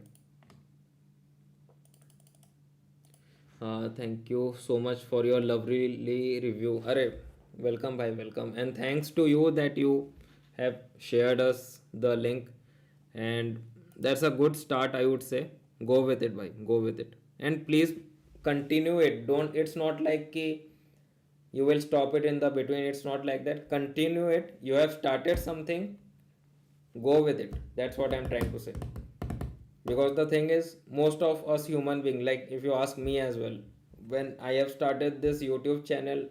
Thank you so much for your lovely review. Arey, welcome bhai, welcome. And thanks to you that you have shared us the link. And that's a good start, I would say. Go with it, bhai. Go with it. And please continue it. Don't, it's not like कि you will stop it in the between. It's not like that. Continue it. You have started something, go with it. That's what I'm trying to say. Because the thing is, most of us human being, like if you ask me as well, when I have started this YouTube channel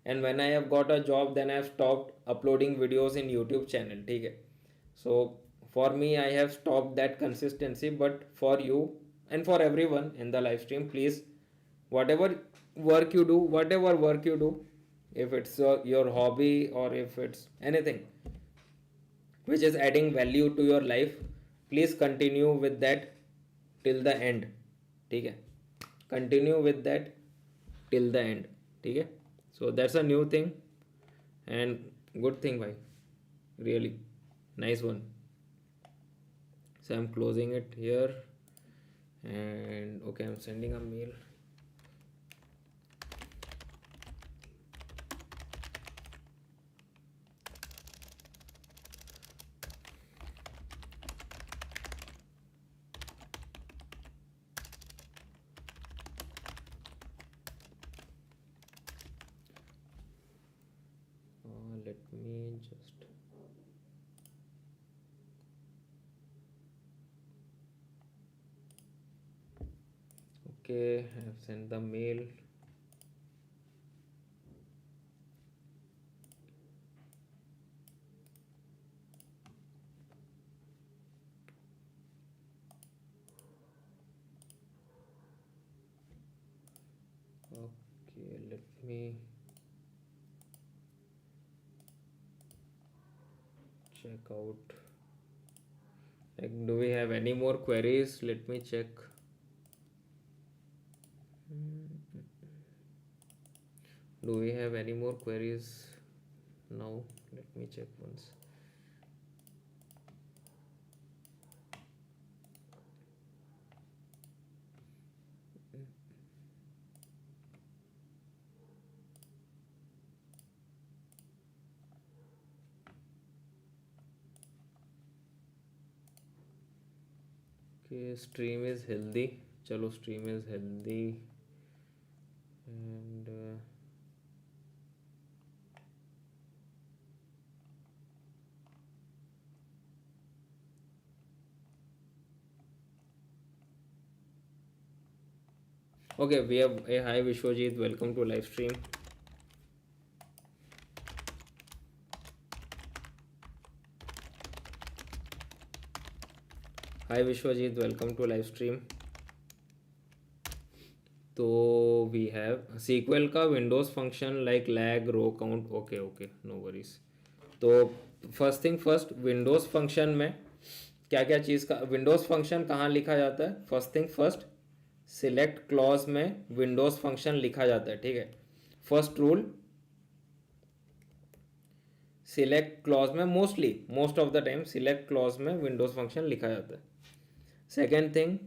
and when I have got a job, then I have stopped uploading videos in YouTube channel. Okay, so for me I have stopped that consistency. But for you and for everyone in the live stream, please, whatever whatever work you do, if it's your hobby or if it's anything which is adding value to your life, please continue with that till the end. ठीक है, continue with that till the end. ठीक है, so that's a new thing and good thing भाई, really nice one. So I'm closing it here and okay, I'm sending a mail. Let me just okay, I have sent the mail. Okay, let me check out, like, do we have any more queries? Let me check. Do we have any more queries now? Let me check once. Okay, stream is healthy. Chalo, stream is healthy. And okay, we have a hi Vishwajit, welcome to live stream. Hi Vishwajit, welcome to live stream. तो we have SQL का windows function like lag row count. Okay okay, no worries. तो first thing first, windows function में क्या क्या चीज़ का windows function कहाँ लिखा जाता है? First thing first, select clause में विंडोज़ फंक्शन लिखा जाता है. ठीक है, फर्स्ट रूल, सिलेक्ट क्लॉज में most of the time select clause में विंडोज़ फंक्शन लिखा जाता है. सेकेंड थिंग,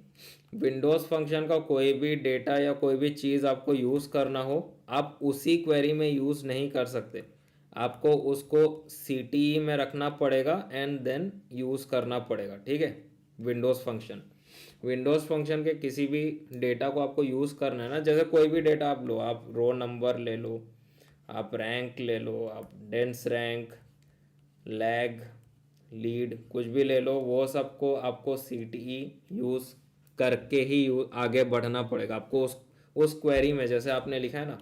विंडोज़ फंक्शन का कोई भी डेटा या कोई भी चीज़ आपको यूज़ करना हो, आप उसी क्वेरी में यूज़ नहीं कर सकते. आपको उसको CTE में रखना पड़ेगा एंड देन यूज़ करना पड़ेगा. ठीक है, विंडोज़ फंक्शन के किसी भी डेटा को आपको यूज़ करना है ना, जैसे कोई भी डेटा आप लो, आप रो नंबर ले लो, आप रैंक ले लो, आप डेंस रैंक, लैग, लीड, कुछ भी ले लो, वो सबको आपको CTE यूज़ करके ही आगे बढ़ना पड़ेगा. आपको उस क्वेरी में जैसे आपने लिखा है ना,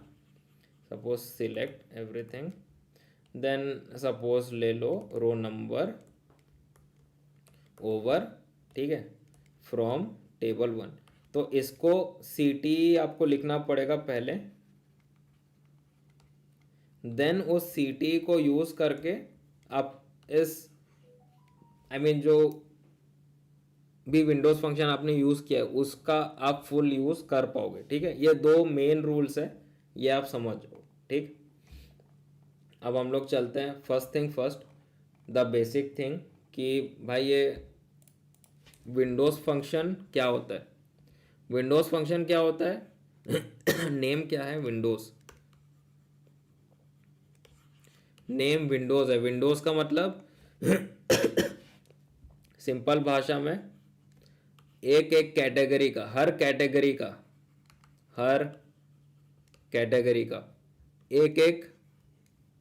suppose select everything, then suppose ले लो रो नंबर ओवर, ठीक है, फ्रॉम टेबल 1. तो इसको CTE आपको लिखना पड़ेगा पहले, देन उस CTE को यूज़ करके आप इस जो भी विंडोज़ फंक्शन आपने यूज़ किया है उसका आप फुल यूज़ कर पाओगे. ठीक है, ये दो मेन रूल्स है, ये आप समझ जाओ. ठीक, अब हम लोग चलते हैं first thing first, the basic thing, कि भाई ये विंडोज़ फंक्शन क्या होता है. विंडोज़ फंक्शन क्या होता है? नेम क्या है? विंडोज़. नेम विंडोज़ है. विंडोज़ का मतलब सिंपल भाषा में एक एक कैटेगरी का, हर कैटेगरी का एक एक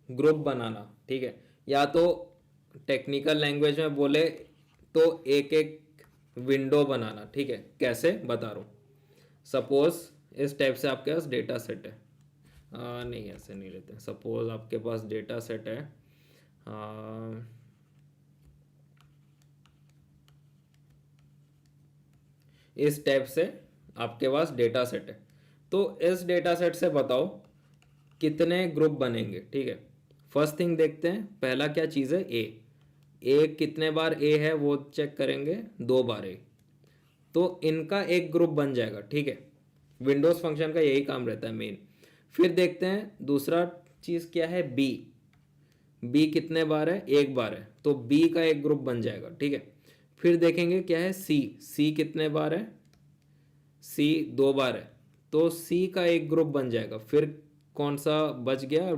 ग्रुप बनाना, ठीक है। या तो टेक्निकल लैंग्वेज में बोले तो एक एक विंडो बनाना, ठीक है। कैसे बता रहा हूँ। सपोज इस टाइप से आपके पास डेटा सेट है। नहीं, ऐसे नहीं लेते। सपोज आपके पास डेटा सेट है, आ, इस टाइप से आपके पास डेटा सेट है। तो इस डेटा सेट से बताओ कितने ग्रुप बनेंगे, ठीक है। फर्स्ट थिंग देखते हैं, पहला क्या चीज़ है, ए कितने बार ए है वो चेक करेंगे, 2 बार ए, तो इनका एक ग्रुप बन जाएगा, ठीक है। विंडोज़ फंक्शन का यही काम रहता है मेन। फिर देखते हैं दूसरा चीज़ क्या है, बी कितने बार है, 1 बार है, तो बी का एक ग्रुप बन जाएगा, ठीक है। फिर देखेंगे क्या है, सी कितने बार है, सी 2 बार है, तो सी का एक ग्रुप बन जाएगा। फिर कौन सा बच गया,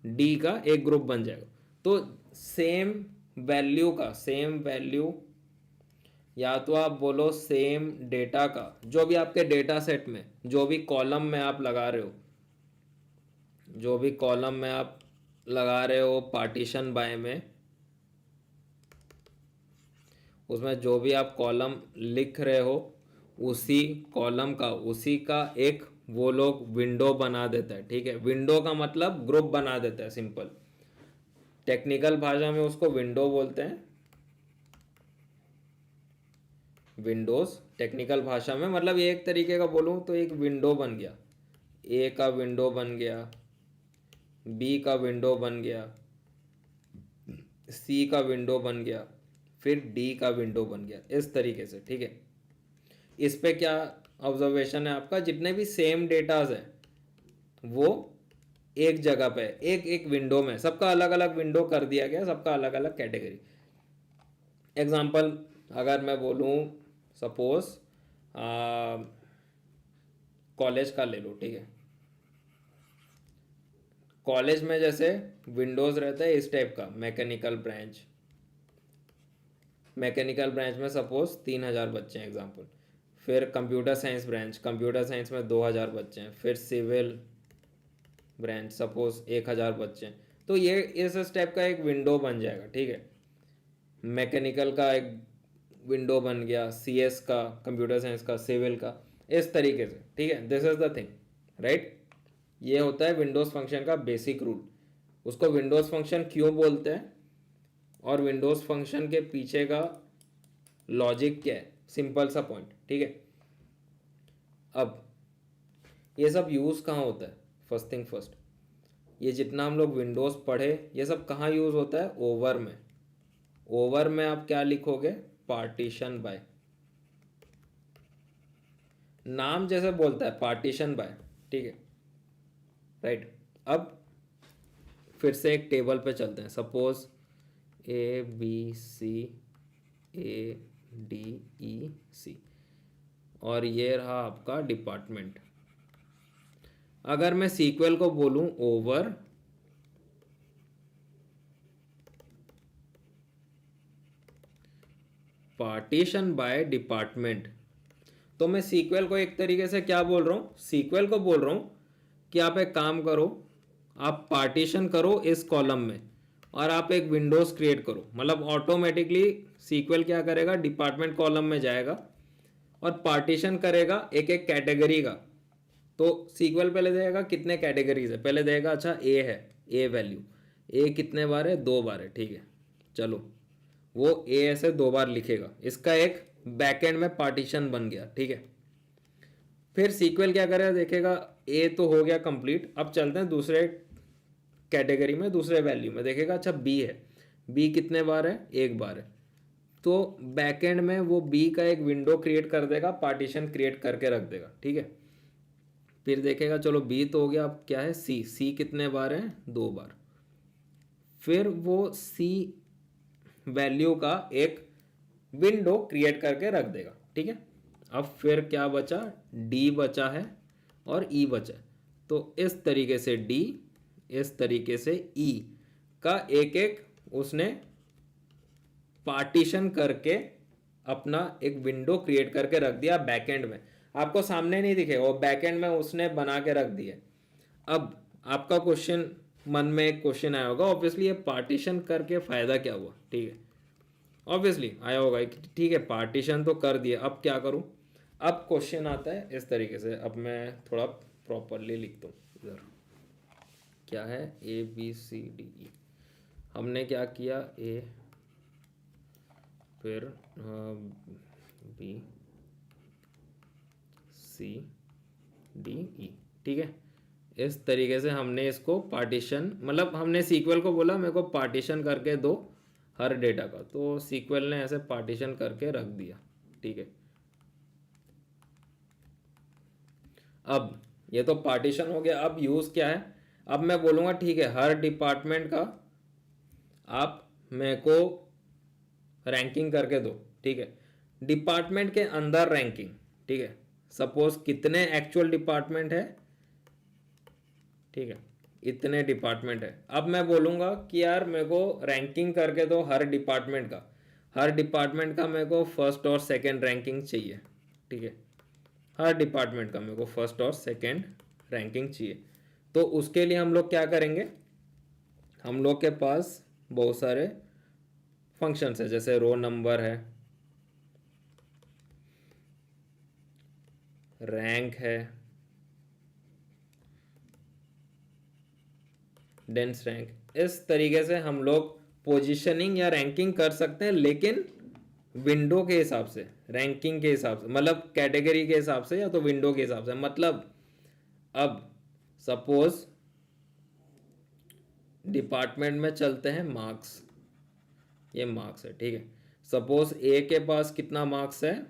डी का एक ग्रुप बन जाएगा। तो सेम वैल्यू या तो आप बोलो सेम डेटा का, जो भी आपके डेटा सेट में जो भी कॉलम में आप लगा रहे हो, जो भी कॉलम में आप लगा रहे हो पार्टीशन बाय में, उसमें जो भी आप कॉलम लिख रहे हो उसी कॉलम का उसी का एक वो लोग विंडो बना देता है, ठीक है। विंडो का मतलब ग्रुप बना देता है, सिंपल। टेक्निकल भाषा में उसको विंडो बोलते हैं, विंडोज। टेक्निकल भाषा में मतलब ये एक तरीके का बोलूँ तो एक विंडो बन गया, ए का विंडो बन गया, बी का विंडो बन गया, सी का विंडो बन गया, फिर डी का विंडो बन गया, इस तरीके से, ठीक है। इस पे क्या ऑब्जर्वेशन है आपका, जितने भी सेम डेटाज है वो एक जगह पे, एक एक विंडो में, सबका अलग अलग विंडो कर दिया गया, सबका अलग अलग कैटेगरी। एग्जाम्पल अगर मैं बोलूँ, सपोज कॉलेज का ले लो, ठीक है। कॉलेज में जैसे विंडोज़ रहता है इस टाइप का, मैकेनिकल ब्रांच में सपोज 3,000 बच्चे हैं एग्जाम्पल। फिर computer science branch, computer science में 2,000 बच्चे हैं। फिर सिविल ब्रांच सपोज 1,000 बच्चे हैं। तो ये इस स्टेप का एक विंडो बन जाएगा, ठीक है। मैकेनिकल का एक विंडो बन गया, सीएस का, कंप्यूटर साइंस का, सिविल का, इस तरीके से, ठीक है। This is the thing, right. ये होता है विंडोज़ फंक्शन का बेसिक रूल। उसको विंडोज़ फंक्शन क्यों बोलते हैं और विंडोज़ फंक्शन के पीछे का लॉजिक क्या है, सिंपल सा पॉइंट, ठीक है। अब ये सब यूज़ कहाँ होता है, फर्स्ट थिंग फर्स्ट, ये जितना हम लोग विंडोज़ पढ़े ये सब कहाँ यूज़ होता है, ओवर में। ओवर में आप क्या लिखोगे, पार्टीशन बाय, नाम जैसे बोलता है पार्टीशन बाय, ठीक है, राइट। अब फिर से एक टेबल पे चलते हैं। सपोज ABCADEC और ये रहा आपका डिपार्टमेंट। अगर मैं सीक्वल को बोलूं ओवर पार्टीशन बाय डिपार्टमेंट, तो मैं सीक्वल को एक तरीके से क्या बोल रहा हूं, सीक्वल को बोल रहा हूं कि आप एक काम करो, आप पार्टीशन करो इस कॉलम में और आप एक विंडोज क्रिएट करो। मतलब ऑटोमेटिकली सीक्वल क्या करेगा, डिपार्टमेंट कॉलम में जाएगा और पार्टीशन करेगा एक एक कैटेगरी का। तो सीक्वल पहले देगा कितने कैटेगरीज है, पहले देगा अच्छा ए है, ए वैल्यू, ए कितने बार है, 2 बार है, ठीक है। चलो वो ए ऐसे 2 बार लिखेगा, इसका एक बैकएंड में पार्टीशन बन गया, ठीक है। फिर सीक्वल क्या करेगा, देखेगा ए तो हो गया कंप्लीट, अब चलते हैं दूसरे कैटेगरी में, दूसरे वैल्यू में, देखेगा अच्छा बी है, बी कितने बार है, 1 बार है, तो बैकएंड में वो बी का एक विंडो क्रिएट कर देगा, पार्टीशन क्रिएट करके रख देगा, ठीक है। फिर देखेगा चलो बी तो हो गया, अब क्या है, सी कितने बार है, 2 बार। फिर वो सी वैल्यू का एक विंडो क्रिएट करके रख देगा, ठीक है। अब फिर क्या बचा, डी बचा है और ई बचा है। तो इस तरीके से डी, इस तरीके से ई का एक एक उसने पार्टीशन करके अपना एक विंडो क्रिएट करके रख दिया बैकएंड में। आपको सामने नहीं दिखे, वो बैकएंड में उसने बना के रख दिए। अब आपका क्वेश्चन, मन में एक क्वेश्चन आया होगा ऑब्वियसली, ये पार्टीशन करके फायदा क्या हुआ, ठीक है, ऑब्वियसली आया होगा कि ठीक है पार्टीशन तो कर दिया, अब क्या करूं। अब क्वेश्चन आता है इस तरीके से, अब मैं थोड़ा प्रॉपरली लिखता हूँ इधर। क्या है, ABCDE, हमने क्या किया, A, फिर BCDE, ठीक है। इस तरीके से हमने इसको पार्टीशन, मतलब हमने सीक्वल को बोला मेरे को पार्टीशन करके दो हर डेटा का, तो सीक्वल ने ऐसे पार्टीशन करके रख दिया, ठीक है। अब ये तो पार्टीशन हो गया, अब यूज़ क्या है, अब मैं बोलूँगा ठीक है हर डिपार्टमेंट का आप मेरे को रैंकिंग करके दो, ठीक है, डिपार्टमेंट के अंदर रैंकिंग, ठीक है। सपोज कितने एक्चुअल डिपार्टमेंट है, ठीक है, इतने डिपार्टमेंट है। अब मैं बोलूँगा कि यार मेरे को रैंकिंग करके दो हर डिपार्टमेंट का, हर डिपार्टमेंट का मेरे को फर्स्ट और सेकंड रैंकिंग चाहिए, ठीक है, हर डिपार्टमेंट का मेरे को फर्स्ट और सेकंड रैंकिंग चाहिए। तो उसके लिए हम लोग क्या करेंगे, हम लोग के पास बहुत सारे फंक्शंस है, जैसे रो नंबर है, रैंक है, डेंस रैंक, इस तरीके से हम लोग पोजीशनिंग या रैंकिंग कर सकते हैं, लेकिन विंडो के हिसाब से, रैंकिंग के हिसाब से, मतलब कैटेगरी के हिसाब से या तो विंडो के हिसाब से। मतलब अब सपोज डिपार्टमेंट में चलते हैं मार्क्स, ये मार्क्स है, ठीक है। सपोज ए के पास कितना मार्क्स है,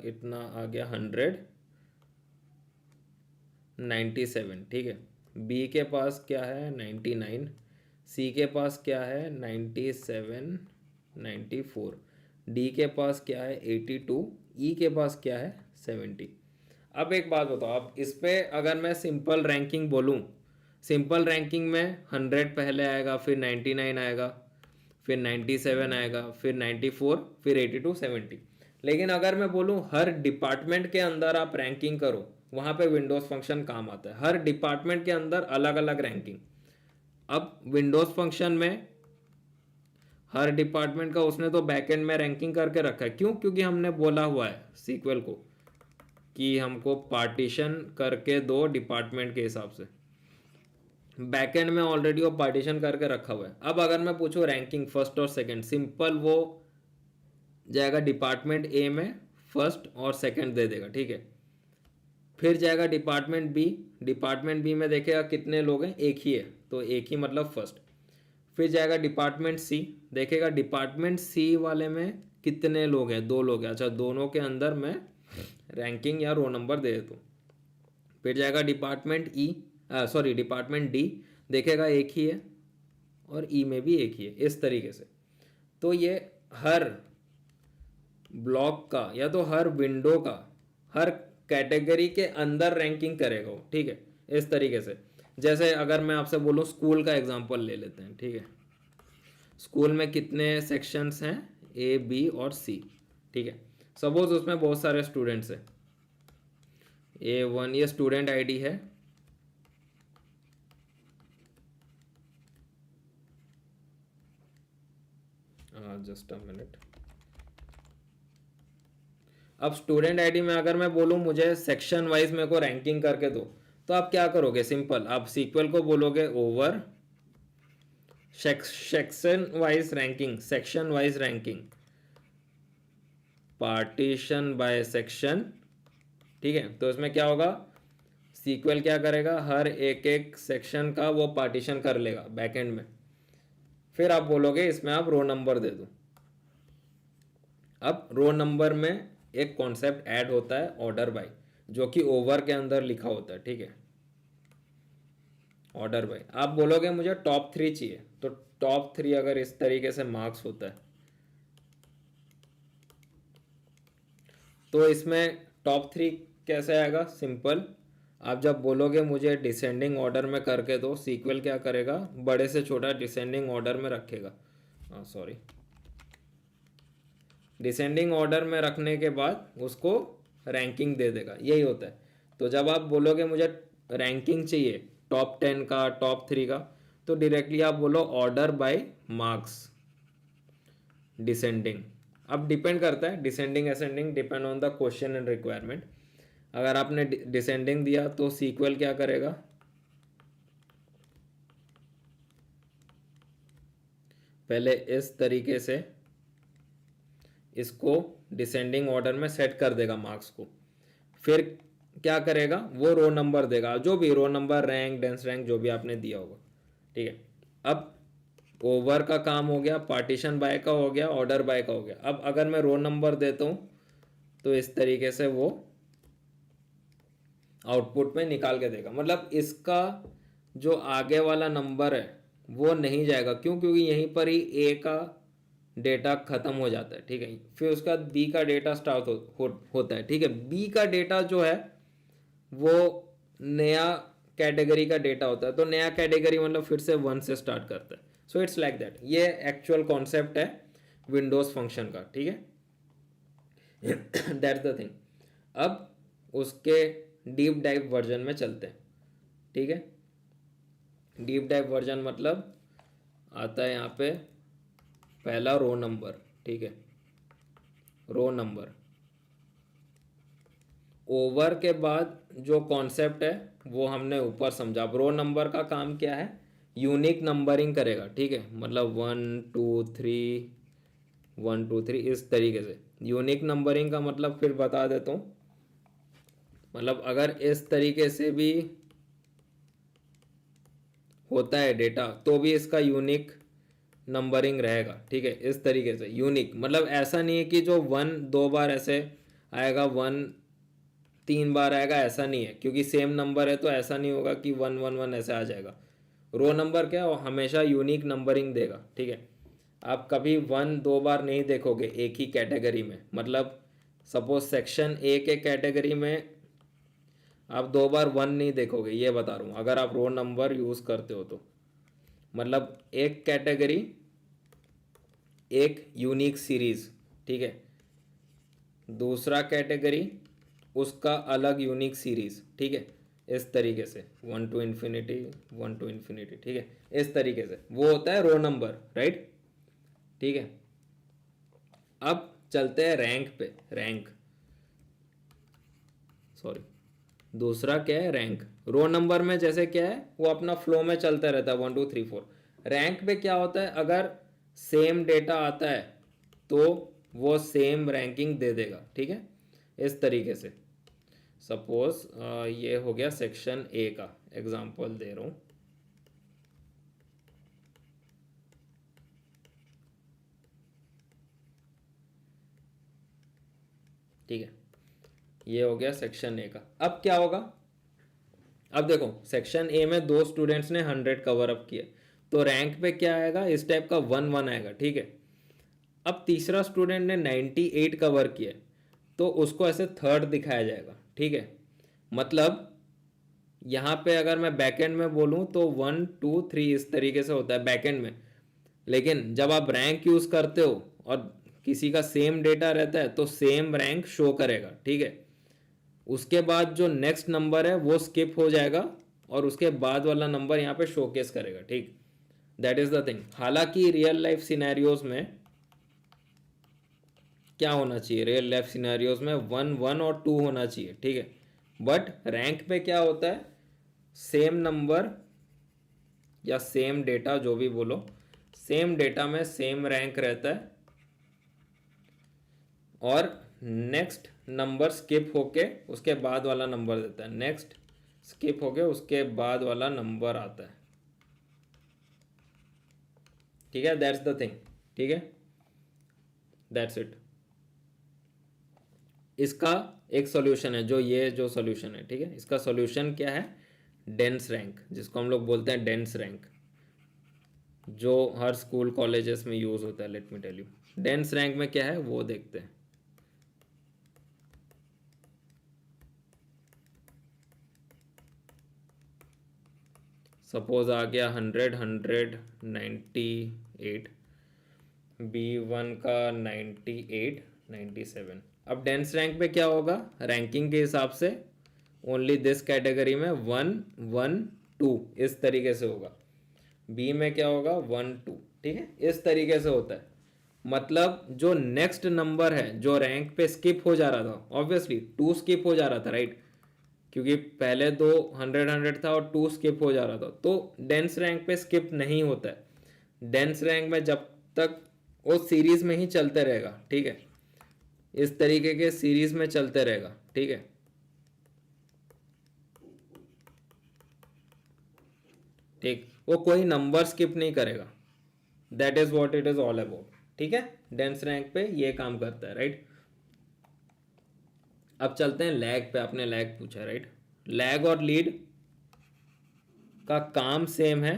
इतना आ गया 197, ठीक है। बी के पास क्या है 99, सी के पास क्या है 97, 94, डी के पास क्या है 82, ई के पास क्या है 70। अब एक बात बताओ, अब इस पे अगर मैं सिंपल रैंकिंग बोलूँ, सिंपल रैंकिंग में 100 पहले आएगा, फिर 99 आएगा, फिर 97 आएगा, फिर 94, फिर 82, 70। लेकिन अगर मैं बोलूँ हर डिपार्टमेंट के अंदर आप रैंकिंग करो, वहाँ पे विंडोज़ फंक्शन काम आता है, हर डिपार्टमेंट के अंदर अलग अलग रैंकिंग। अब विंडोज़ फंक्शन में हर डिपार्टमेंट का उसने तो बैकएंड में रैंकिंग करके रखा है, क्यों, क्योंकि हमने बोला हुआ है सीक्वल को कि हमको पार्टीशन करके दो डिपार्टमेंट के हिसाब से, बैकएंड में ऑलरेडी वो पार्टीशन करके रखा हुआ है। अब अगर मैं पूछूँ रैंकिंग फर्स्ट और सेकंड, सिंपल वो जाएगा डिपार्टमेंट ए में फर्स्ट और सेकंड दे देगा, ठीक है। फिर जाएगा डिपार्टमेंट बी, डिपार्टमेंट बी में देखेगा कितने लोग हैं, एक ही है, तो एक ही मतलब फर्स्ट। फिर जाएगा डिपार्टमेंट सी, देखेगा डिपार्टमेंट सी वाले में कितने लोग हैं, दो लोग हैं, अच्छा दोनों के अंदर मैं रैंकिंग या रो नंबर दे देता हूँ। फिर जाएगा डिपार्टमेंट डिपार्टमेंट डी, देखेगा एक ही है और ई में भी एक ही है, इस तरीके से। तो ये हर ब्लॉक का या तो हर विंडो का, हर कैटेगरी के अंदर रैंकिंग करेगा वो, ठीक है, इस तरीके से। जैसे अगर मैं आपसे बोलूँ स्कूल का एग्जांपल ले लेते हैं, ठीक है। स्कूल में कितने सेक्शंस हैं, ए बी और सी, ठीक है। सपोज उसमें बहुत सारे स्टूडेंट्स हैं, A1 ये स्टूडेंट आईडी है, जस्ट अ मिनट। अब स्टूडेंट आईडी में अगर मैं बोलूँ मुझे सेक्शन वाइज मेरे को रैंकिंग करके दो, तो आप क्या करोगे, सिंपल आप सीक्वल को बोलोगे over section wise ranking, section wise ranking, partition by section, ठीक है। तो इसमें क्या होगा, सीक्वल क्या करेगा, हर एक एक सेक्शन का वो पार्टीशन कर लेगा बैकएंड में। फिर आप बोलोगे इसमें आप रो नंबर दे दो। अब रो नंबर में एक कॉन्सेप्ट ऐड होता है ऑर्डर बाय, जो कि ओवर के अंदर लिखा होता है, ठीक है, ऑर्डर बाय। आप बोलोगे मुझे टॉप 3 चाहिए, तो टॉप 3 अगर इस तरीके से मार्क्स होता है, तो इसमें टॉप 3 कैसे आएगा, सिंपल आप जब बोलोगे मुझे डिसेंडिंग ऑर्डर में करके दो, सीक्वल क्या करेगा, बड़े से छोटा डिसेंडिंग ऑर्डर में रखेगा, डिसेंडिंग ऑर्डर में रखने के बाद उसको रैंकिंग दे देगा, यही होता है। तो जब आप बोलोगे मुझे रैंकिंग चाहिए टॉप 10 का, टॉप 3 का, तो डायरेक्टली आप बोलो ऑर्डर बाय मार्क्स डिसेंडिंग। अब डिपेंड करता है, descending ascending depend on the question and requirement. अगर आपने डिसेंडिंग दिया तो सीक्वल क्या करेगा, पहले इस तरीके से इसको डिसेंडिंग ऑर्डर में सेट कर देगा मार्क्स को, फिर क्या करेगा वो रो नंबर देगा, जो भी row number, rank, dense rank, जो भी आपने दिया होगा, ठीक है। अब ओवर का काम हो गया, पार्टीशन बाय का हो गया, ऑर्डर बाय का हो गया। अब अगर मैं रो नंबर देता हूँ तो इस तरीके से वो आउटपुट में निकाल के देगा। मतलब इसका जो आगे वाला नंबर है वो नहीं जाएगा, क्यों? क्योंकि यहीं पर ही ए का डेटा खत्म हो जाता है, ठीक है। फिर उसके बाद बी का डेटा स्टार्ट होता है, ठीक है। बी का डेटा जो है वो नया कैटेगरी का डेटा होता है, तो नया कैटेगरी मतलब फिर से 1 से स्टार्ट करता है। सो इट्स लाइक दैट, ये एक्चुअल कॉन्सेप्ट है विंडोज फंक्शन का, ठीक है। That's the thing. अब उसके डीप डाइव वर्जन में चलते हैं, ठीक है। डीप डाइव वर्जन मतलब आता है यहाँ पे पहला रो नंबर, ठीक है, रो नंबर। ओवर के बाद जो कॉन्सेप्ट है वो हमने ऊपर समझा। अब रो नंबर का काम क्या है, यूनिक नंबरिंग करेगा, ठीक है। मतलब 1 2 3 इस तरीके से। यूनिक नंबरिंग का मतलब फिर बता देता हूँ, मतलब अगर इस तरीके से भी होता है डेटा तो भी इसका यूनिक नंबरिंग रहेगा, ठीक है। इस तरीके से यूनिक मतलब ऐसा नहीं है कि जो 1 2 बार ऐसे आएगा, 1 3 बार आएगा, ऐसा नहीं है। क्योंकि सेम नंबर है तो ऐसा नहीं होगा कि 1 1 1 ऐसे आ जाएगा। रो नंबर क्या है, वो हमेशा यूनिक नंबरिंग देगा, ठीक है। आप कभी 1 2 बार नहीं देखोगे एक ही कैटेगरी में। मतलब सपोज सेक्शन ए के कैटेगरी में आप 2 बार 1 नहीं देखोगे, ये बता रहा हूँ, अगर आप रो नंबर यूज़ करते हो तो। मतलब एक कैटेगरी, एक यूनिक सीरीज, ठीक है। दूसरा कैटेगरी उसका अलग यूनिक सीरीज, ठीक है। इस तरीके से 1 to infinity 1 to infinity, ठीक है। इस तरीके से वो होता है रो नंबर, राइट, ठीक है। अब चलते हैं रैंक पे। रैंक, सॉरी, दूसरा क्या है, रैंक। रो नंबर में जैसे क्या है वो अपना फ्लो में चलता रहता है 1 2 3 4। रैंक पे क्या होता है, अगर सेम डेटा आता है तो वो सेम रैंकिंग दे देगा, ठीक है। इस तरीके से सपोज ये हो गया सेक्शन ए का एग्जांपल दे रहा हूँ, ठीक है। ये हो गया सेक्शन ए का। अब क्या होगा, अब देखो सेक्शन ए में 2 स्टूडेंट्स ने 100 कवर अप किए, तो रैंक पे क्या आएगा, इस टाइप का 1 1 आएगा, ठीक है। अब तीसरा स्टूडेंट ने 98 कवर किए तो उसको ऐसे थर्ड दिखाया जाएगा, ठीक है। मतलब यहाँ पे अगर मैं बैकएंड में बोलूँ तो 1 2 3 इस तरीके से होता है बैकएंड में। लेकिन जब आप रैंक यूज़ करते हो और किसी का सेम डेटा रहता है तो सेम रैंक शो करेगा, ठीक है। उसके बाद जो नेक्स्ट नंबर है वो स्किप हो जाएगा और उसके बाद वाला नंबर यहाँ पे शोकेस करेगा, ठीक। That is the thing. हालांकि रियल लाइफ सिनेरियोज में क्या होना चाहिए, रियल लाइफ सिनेरियोज में 1 1 और 2 होना चाहिए, ठीक है। बट रैंक पे क्या होता है, सेम नंबर या सेम डेटा, जो भी बोलो, सेम डेटा में सेम रैंक रहता है और नेक्स्ट नंबर स्किप होके उसके बाद वाला नंबर देता है, नेक्स्ट स्किप होके उसके बाद वाला नंबर आता है, ठीक है। दैट्स द थिंग, ठीक है, दैट्स इट। इसका एक सॉल्यूशन है, जो ये जो सॉल्यूशन है, ठीक है। इसका सॉल्यूशन क्या है, डेंस रैंक, जिसको हम लोग बोलते हैं डेंस रैंक, जो हर स्कूल कॉलेजेस में यूज़ होता है। Let me tell you dense rank में क्या है वो देखते हैं। सपोज आ गया 100 198, B1 का 98 97, अब डेंस रैंक पे क्या होगा, रैंकिंग के हिसाब से ओनली दिस कैटेगरी में 1 1 2 इस तरीके से होगा, बी में क्या होगा 1 2, ठीक है, इस तरीके से होता है। मतलब जो नेक्स्ट नंबर है जो रैंक पे स्किप हो जा रहा था, ऑब्वियसली 2 स्किप हो जा रहा था, राइट, क्योंकि पहले दो 100 था और 2 स्किप हो जा रहा था, तो डेंस रैंक पे स्किप नहीं होता है। डेंस रैंक में जब तक वो सीरीज में ही चलते रहेगा, ठीक है, इस तरीके के सीरीज में चलते रहेगा, ठीक है। ठीक, वो कोई नंबर स्किप नहीं करेगा, that is what it is all about, ठीक है। डेंस रैंक पे ये काम करता है, राइट। अब चलते हैं लैग पे, आपने लैग पूछा, राइट। लैग और लीड का काम सेम है,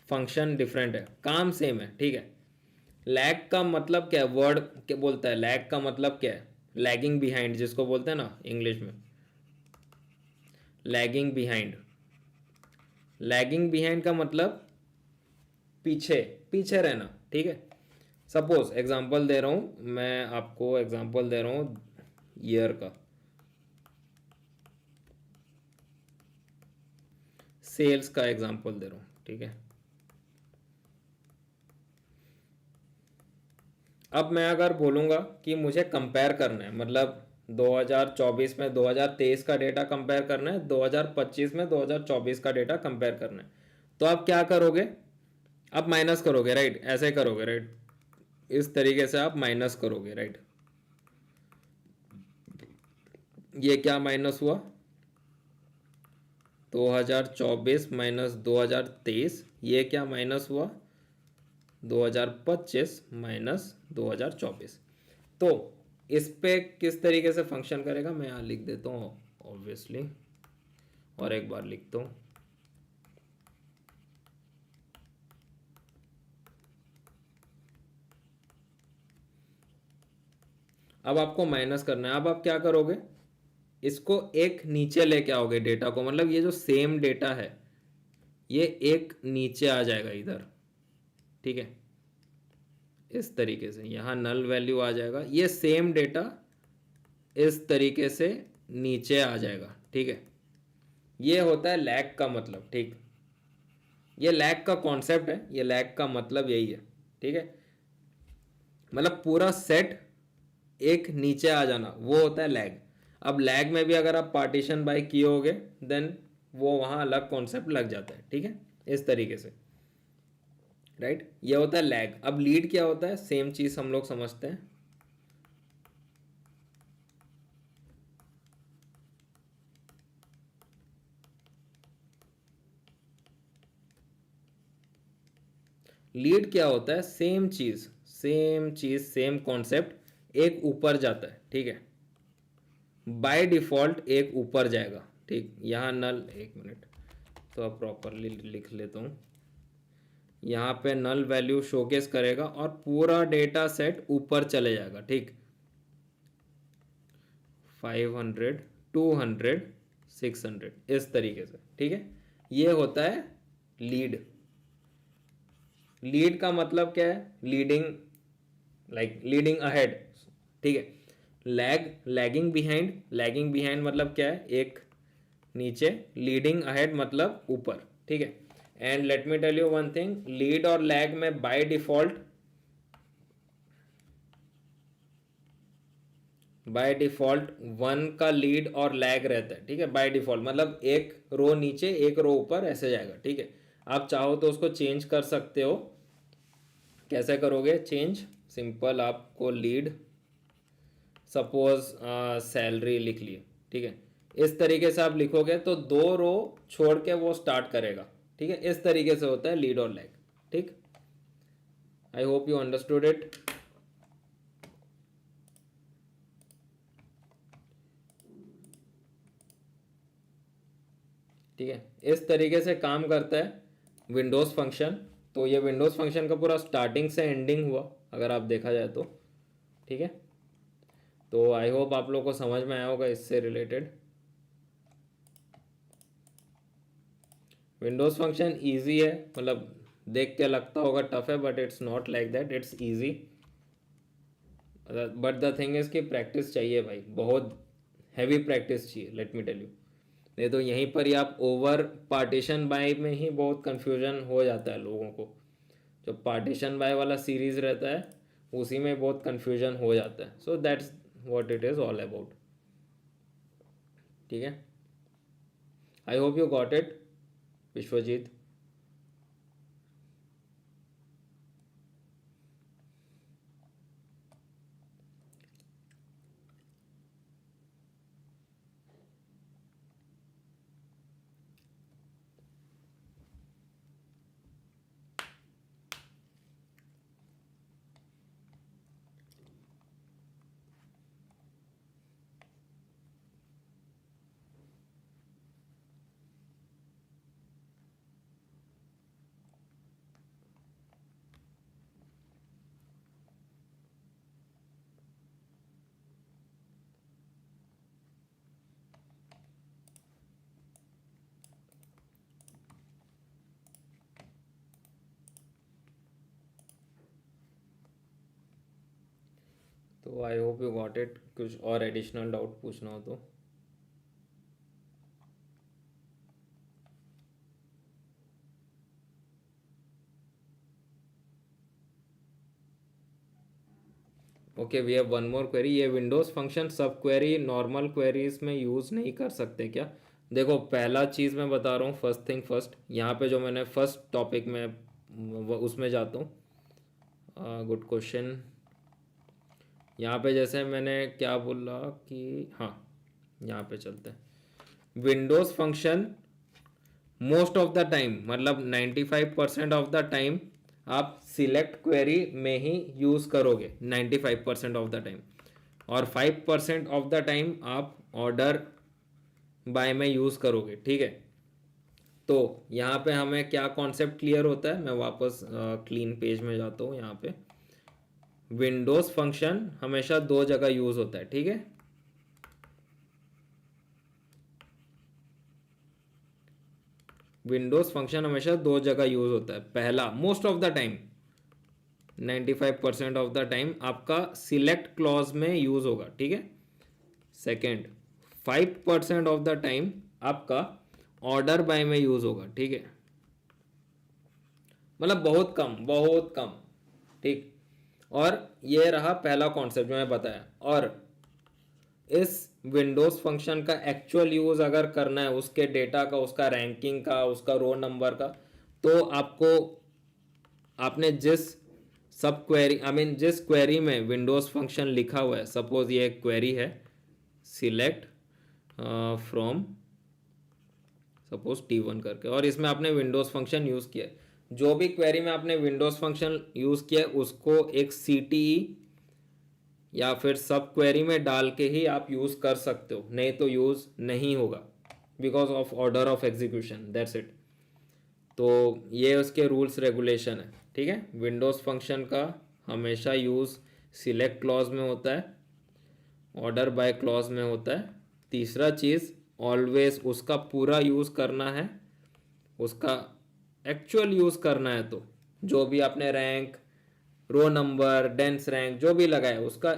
फंक्शन डिफरेंट है, काम सेम है, ठीक है। लैग का मतलब क्या है, वर्ड क्या बोलता है, लैग का मतलब क्या है, लैगिंग बिहाइंड जिसको बोलते हैं ना इंग्लिश में, लैगिंग बिहाइंड। लैगिंग बिहाइंड का मतलब पीछे, पीछे रहना, ठीक है। सपोज एग्जांपल दे रहा हूं मैं आपको, एग्जांपल दे रहा हूं ईयर का, सेल्स का एग्जांपल दे रहा हूं, ठीक है। अब मैं अगर बोलूँगा कि मुझे कंपेयर करना है, मतलब 2024 में 2023 का डेटा कंपेयर करना है, 2025 में 2024 का डेटा कंपेयर करना है, तो आप क्या करोगे, आप माइनस करोगे, राइट, ऐसे करोगे, राइट, इस तरीके से आप माइनस करोगे, राइट। ये क्या माइनस हुआ, 2024 माइनस 2023, ये क्या माइनस हुआ, 2025 माइनस 2024। तो इस पे किस तरीके से फंक्शन करेगा, मैं यहाँ लिख देता हूँ ऑब्वियसली, और एक बार लिखता हूँ। अब आपको माइनस करना है, अब आप क्या करोगे, इसको एक नीचे लेके आओगे डेटा को, मतलब ये जो सेम डेटा है ये एक नीचे आ जाएगा इधर, ठीक है, इस तरीके से यहाँ नल वैल्यू आ जाएगा, ये सेम डेटा इस तरीके से नीचे आ जाएगा, ठीक है। ये होता है लैग का मतलब, ठीक, ये लैग का कॉन्सेप्ट है, ये लैग का मतलब यही है, ठीक है। मतलब पूरा सेट एक नीचे आ जाना वो होता है लैग। अब लैग में भी अगर आप पार्टीशन बाय किए होगे देन वो वहाँ अलग कॉन्सेप्ट लग जाता है, ठीक है, इस तरीके से, राइट। ये होता है लैग। अब लीड क्या होता है, सेम चीज़ हम लोग समझते हैं। लीड क्या होता है, सेम चीज़, सेम चीज़, सेम कॉन्सेप्ट, एक ऊपर जाता है, ठीक है, बाय डिफॉल्ट एक ऊपर जाएगा, ठीक। यहाँ नल, एक मिनट, तो अब प्रॉपरली लिख लेता हूँ, यहाँ पे नल वैल्यू शोकेस करेगा और पूरा डेटा सेट ऊपर चले जाएगा, ठीक, 500 200 600 इस तरीके से, ठीक है। ये होता है लीड। लीड का मतलब क्या है, लीडिंग, लाइक लीडिंग अहेड, ठीक है। Lag, lagging behind, lagging behind मतलब क्या है, एक नीचे, लीडिंग अहेड मतलब ऊपर, ठीक है। And let me tell you one thing, lead और लैग में by default, by default one का लीड और लैग रहता है, ठीक है, बाय डिफॉल्ट, मतलब एक रो नीचे एक रो ऊपर ऐसे जाएगा, ठीक है। आप चाहो तो उसको चेंज कर सकते हो, कैसे करोगे चेंज, सिंपल, आपको लीड सपोज सैलरी लिख लिए, ठीक है, इस तरीके से आप लिखोगे तो दो रो छोड़ के वो स्टार्ट करेगा, ठीक है, इस तरीके से होता है लीड और लैग, ठीक। आई होप यू अंडरस्टूड इट। ठीक है, इस तरीके से काम करता है विंडोज़ फंक्शन। तो ये विंडोज़ फंक्शन का पूरा स्टार्टिंग से एंडिंग हुआ अगर आप देखा जाए तो, ठीक है। तो आई होप आप लोग को समझ में आया होगा इससे रिलेटेड। विंडोज़ फंक्शन इजी है, मतलब देख के लगता होगा टफ है, but it's not like that, it's easy. But the thing is कि प्रैक्टिस चाहिए भाई, बहुत हैवी प्रैक्टिस चाहिए, लेट मी टेल यू। नहीं तो यहीं पर ही आप ओवर पार्टीशन बाय में ही बहुत कंफ्यूजन हो जाता है लोगों को। जो पार्टीशन बाय वाला सीरीज रहता है उसी में बहुत कंफ्यूजन हो जाता है। So that's what it is all about. ठीक है, I hope you got it Vishwajeet. तो I hope you got it. कुछ और एडिशनल डाउट पूछना हो तो। Okay, we have one more query. ये windows function sub query normal queries में यूज़ नहीं कर सकते क्या? देखो, पहला चीज़ मैं बता रहा हूँ, फर्स्ट थिंग फर्स्ट, यहाँ पे जो मैंने फर्स्ट टॉपिक में उसमें जाता हूँ। Good question. यहाँ पे जैसे मैंने क्या बोला कि हाँ, यहाँ पे चलते हैं। Windows function most of the time, मतलब 95% ऑफ द टाइम आप सिलेक्ट क्वेरी में ही यूज़ करोगे, 95% ऑफ द टाइम। और 5% ऑफ द टाइम आप ऑर्डर बाय में यूज़ करोगे। ठीक है, तो यहाँ पे हमें क्या कॉन्सेप्ट क्लियर होता है, मैं वापस क्लीन पेज में जाता हूँ। यहाँ पे विंडोज़ फंक्शन हमेशा दो जगह यूज़ होता है। ठीक है, विंडोज़ फंक्शन हमेशा दो जगह यूज़ होता है। पहला, most of the time, 95% of the time आपका सिलेक्ट क्लॉज में यूज़ होगा। ठीक है, सेकेंड, 5% ऑफ द टाइम आपका ऑर्डर बाय में यूज़ होगा। ठीक है, मतलब बहुत कम, बहुत कम। ठीक, और ये रहा पहला कॉन्सेप्ट जो मैं बताया। और इस विंडोज़ फंक्शन का एक्चुअल यूज़ अगर करना है, उसके डेटा का, उसका रैंकिंग का, उसका रो नंबर का, तो आपको, आपने जिस सब क्वेरी, आई मीन जिस क्वेरी में विंडोज़ फंक्शन लिखा हुआ है, सपोज ये एक क्वेरी है, सिलेक्ट फ्रॉम सपोज T1 करके, और इसमें आपने विंडोज़ फंक्शन यूज़ किया है। जो भी क्वेरी में आपने विंडोज़ फंक्शन यूज़ किया है उसको एक CTE या फिर सब क्वेरी में डाल के ही आप यूज़ कर सकते हो, नहीं तो यूज़ नहीं होगा, because of order of execution, that's it. तो ये उसके रूल्स रेगुलेशन है। ठीक है, विंडोज़ फंक्शन का हमेशा यूज़ सिलेक्ट क्लॉज में होता है, ऑर्डर बाय क्लॉज में होता है। तीसरा चीज़, ऑलवेज उसका पूरा यूज़ करना है, उसका एक्चुअल यूज़ करना है, तो जो भी आपने rank, row number, dense rank जो भी लगाया उसका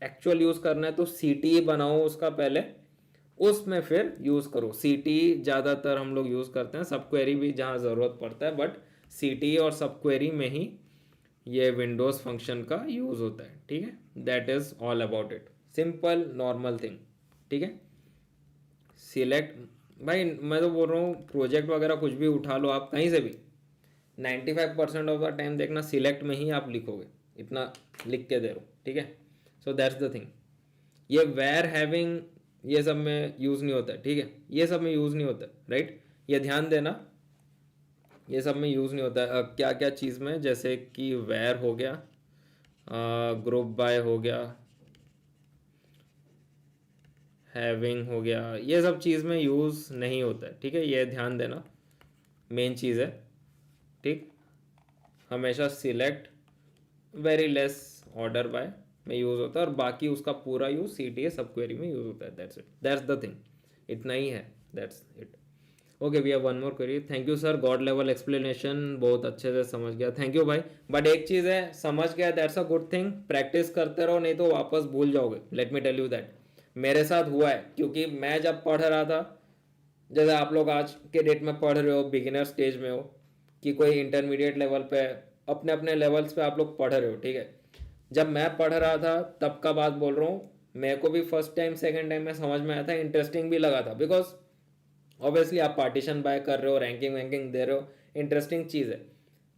एक्चुअल यूज़ करना है, तो CTE बनाओ उसका पहले, उसमें फिर यूज़ करो। CTE ज़्यादातर हम लोग यूज़ करते हैं, सब क्वेरी भी जहाँ ज़रूरत पड़ता है, बट CTE और सब क्वेरी में ही ये विंडोज़ फंक्शन का यूज़ होता है। ठीक है, that is all about it, simple normal thing. ठीक है, सिलेक्ट, भाई मैं तो बोल रहा हूँ प्रोजेक्ट वगैरह कुछ भी उठा लो आप कहीं से भी, 95% ऑफ द टाइम देखना सिलेक्ट में ही आप लिखोगे, इतना लिख के दे रहा हूँ। ठीक है, सो दैट्स द थिंग। ये वेयर हैविंग ये सब में यूज़ नहीं होता है। ठीक है, ये सब में यूज़ नहीं होता है, राइट, ये ध्यान देना, ये सब में यूज़ नहीं होता है। क्या क्या चीज़ में, जैसे कि वेयर हो गया, ग्रुप बाय हो गया, हैविंग हो गया, ये सब चीज़ में यूज़ नहीं होता है। ठीक है, ये ध्यान देना, मेन चीज़ है। ठीक, हमेशा select, very less order by में यूज़ होता है, और बाकी उसका पूरा यूज़ CTA सब क्वेरी में यूज़ होता है। That's it, that's the thing, इतना ही है, that's it. Okay we have one more query. Thank you sir, god level explanation, बहुत अच्छे से समझ गया, थैंक यू भाई। बट एक चीज़ है, समझ गया that's a good thing, practice करते रहो नहीं तो वापस भूल जाओगे। Let me tell you that मेरे साथ हुआ है, क्योंकि मैं जब पढ़ रहा था, जैसे आप लोग आज के डेट में पढ़ रहे हो, बिगिनर स्टेज में हो कि कोई इंटरमीडिएट लेवल पे, अपने अपने लेवल्स पे आप लोग पढ़ रहे हो, ठीक है। जब मैं पढ़ रहा था तब का बात बोल रहा हूँ, मेरे को भी फर्स्ट टाइम सेकंड टाइम में समझ में आया था, इंटरेस्टिंग भी लगा था, बिकॉज ऑब्वियसली आप पार्टीशन बाय कर रहे हो, रैंकिंग वैंकिंग दे रहे हो, इंटरेस्टिंग चीज़ है।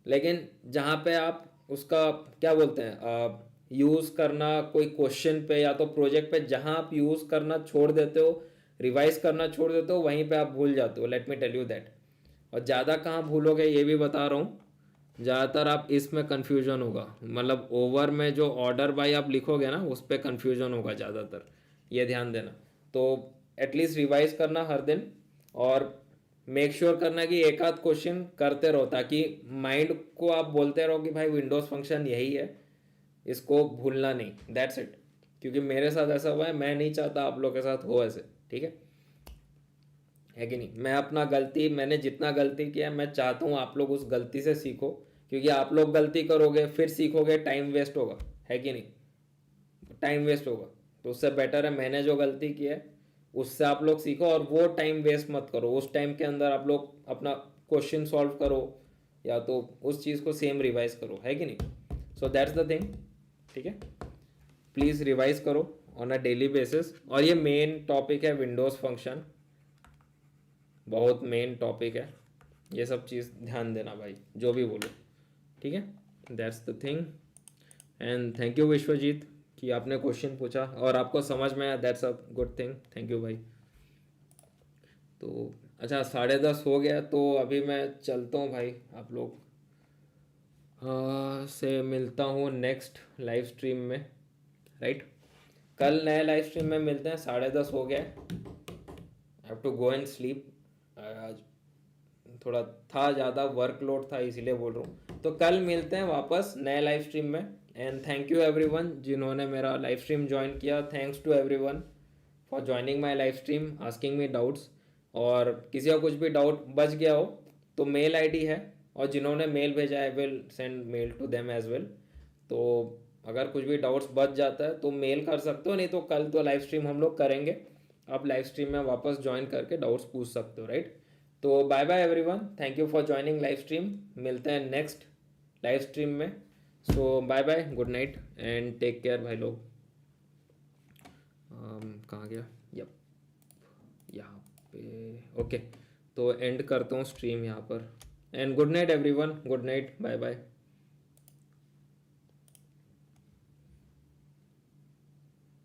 लेकिन जहाँ पे आप उसका क्या बोलते हैं, यूज़ करना कोई क्वेश्चन पे या तो प्रोजेक्ट पे, जहाँ आप यूज़ करना छोड़ देते हो, रिवाइज करना छोड़ देते हो, वहीं पे आप भूल जाते हो। Let me tell you that. और ज़्यादा कहाँ भूलोगे ये भी बता रहा हूँ, ज़्यादातर आप इसमें कन्फ्यूजन होगा, मतलब ओवर में जो ऑर्डर बाई आप लिखोगे ना, उस पर कन्फ्यूजन होगा ज़्यादातर, ये ध्यान देना। तो एटलीस्ट रिवाइज करना हर दिन, और मेक श्योर करना कि एक आध क्वेश्चन करते रहो, ताकि माइंड को आप बोलते रहो कि भाई विंडोज़ फंक्शन यही है, इसको भूलना नहीं, दैट्स इट। क्योंकि मेरे साथ ऐसा हुआ है, मैं नहीं चाहता आप लोग के साथ हो ऐसे, ठीक है कि नहीं। मैं अपना गलती, मैंने जितना गलती किया मैं चाहता हूँ आप लोग उस गलती से सीखो, क्योंकि आप लोग गलती करोगे फिर सीखोगे, टाइम वेस्ट होगा, है कि नहीं, टाइम वेस्ट होगा। तो उससे बेटर है मैंने जो गलती की है उससे आप लोग सीखो, और वो टाइम वेस्ट मत करो, उस टाइम के अंदर आप लोग अपना क्वेश्चन सॉल्व करो, या तो उस चीज़ को सेम रिवाइज करो, है कि नहीं। सो दैट्स द थिंग, ठीक है। प्लीज़ रिवाइज करो ऑन अ डेली बेसिस, और ये मेन टॉपिक है विंडोज़ फंक्शन, बहुत मेन टॉपिक है, ये सब चीज़ ध्यान देना भाई, जो भी बोलो, ठीक है। That's the thing. And thank you Vishwajeet कि आपने क्वेश्चन पूछा और आपको समझ में आया, that's a good thing, thank you भाई। तो अच्छा 10:30 हो गया, तो अभी मैं चलता हूँ भाई, आप लोग से मिलता हूँ नेक्स्ट लाइव स्ट्रीम में, राइट। कल नए लाइव स्ट्रीम में मिलते हैं, 10:30 हो गया, I have to go and sleep. आज थोड़ा था, ज़्यादा वर्कलोड था इसीलिए बोल रहा हूँ। तो कल मिलते हैं वापस नए लाइव स्ट्रीम में। एंड थैंक यू एवरीवन जिन्होंने मेरा लाइव स्ट्रीम ज्वाइन किया, thanks to everyone for joining my live stream, asking me doubts. और किसी का कुछ भी डाउट बच गया हो तो मेल आईडी है, और जिन्होंने मेल भेजा है will send mail to them as well. तो अगर कुछ भी डाउट्स बच जाता है तो मेल कर सकते हो, नहीं तो कल तो लाइव स्ट्रीम हम लोग करेंगे, आप लाइव स्ट्रीम में वापस ज्वाइन करके डाउट्स पूछ सकते हो, राइट। तो bye bye everyone, thank you for joining live stream, मिलते हैं नेक्स्ट लाइव स्ट्रीम में। So bye bye, good night and take care भाई लोग। कहाँ गया, यप यहाँ पे, ओके। तो एंड करता हूँ स्ट्रीम यहाँ पर, and good night everyone, good night, bye bye.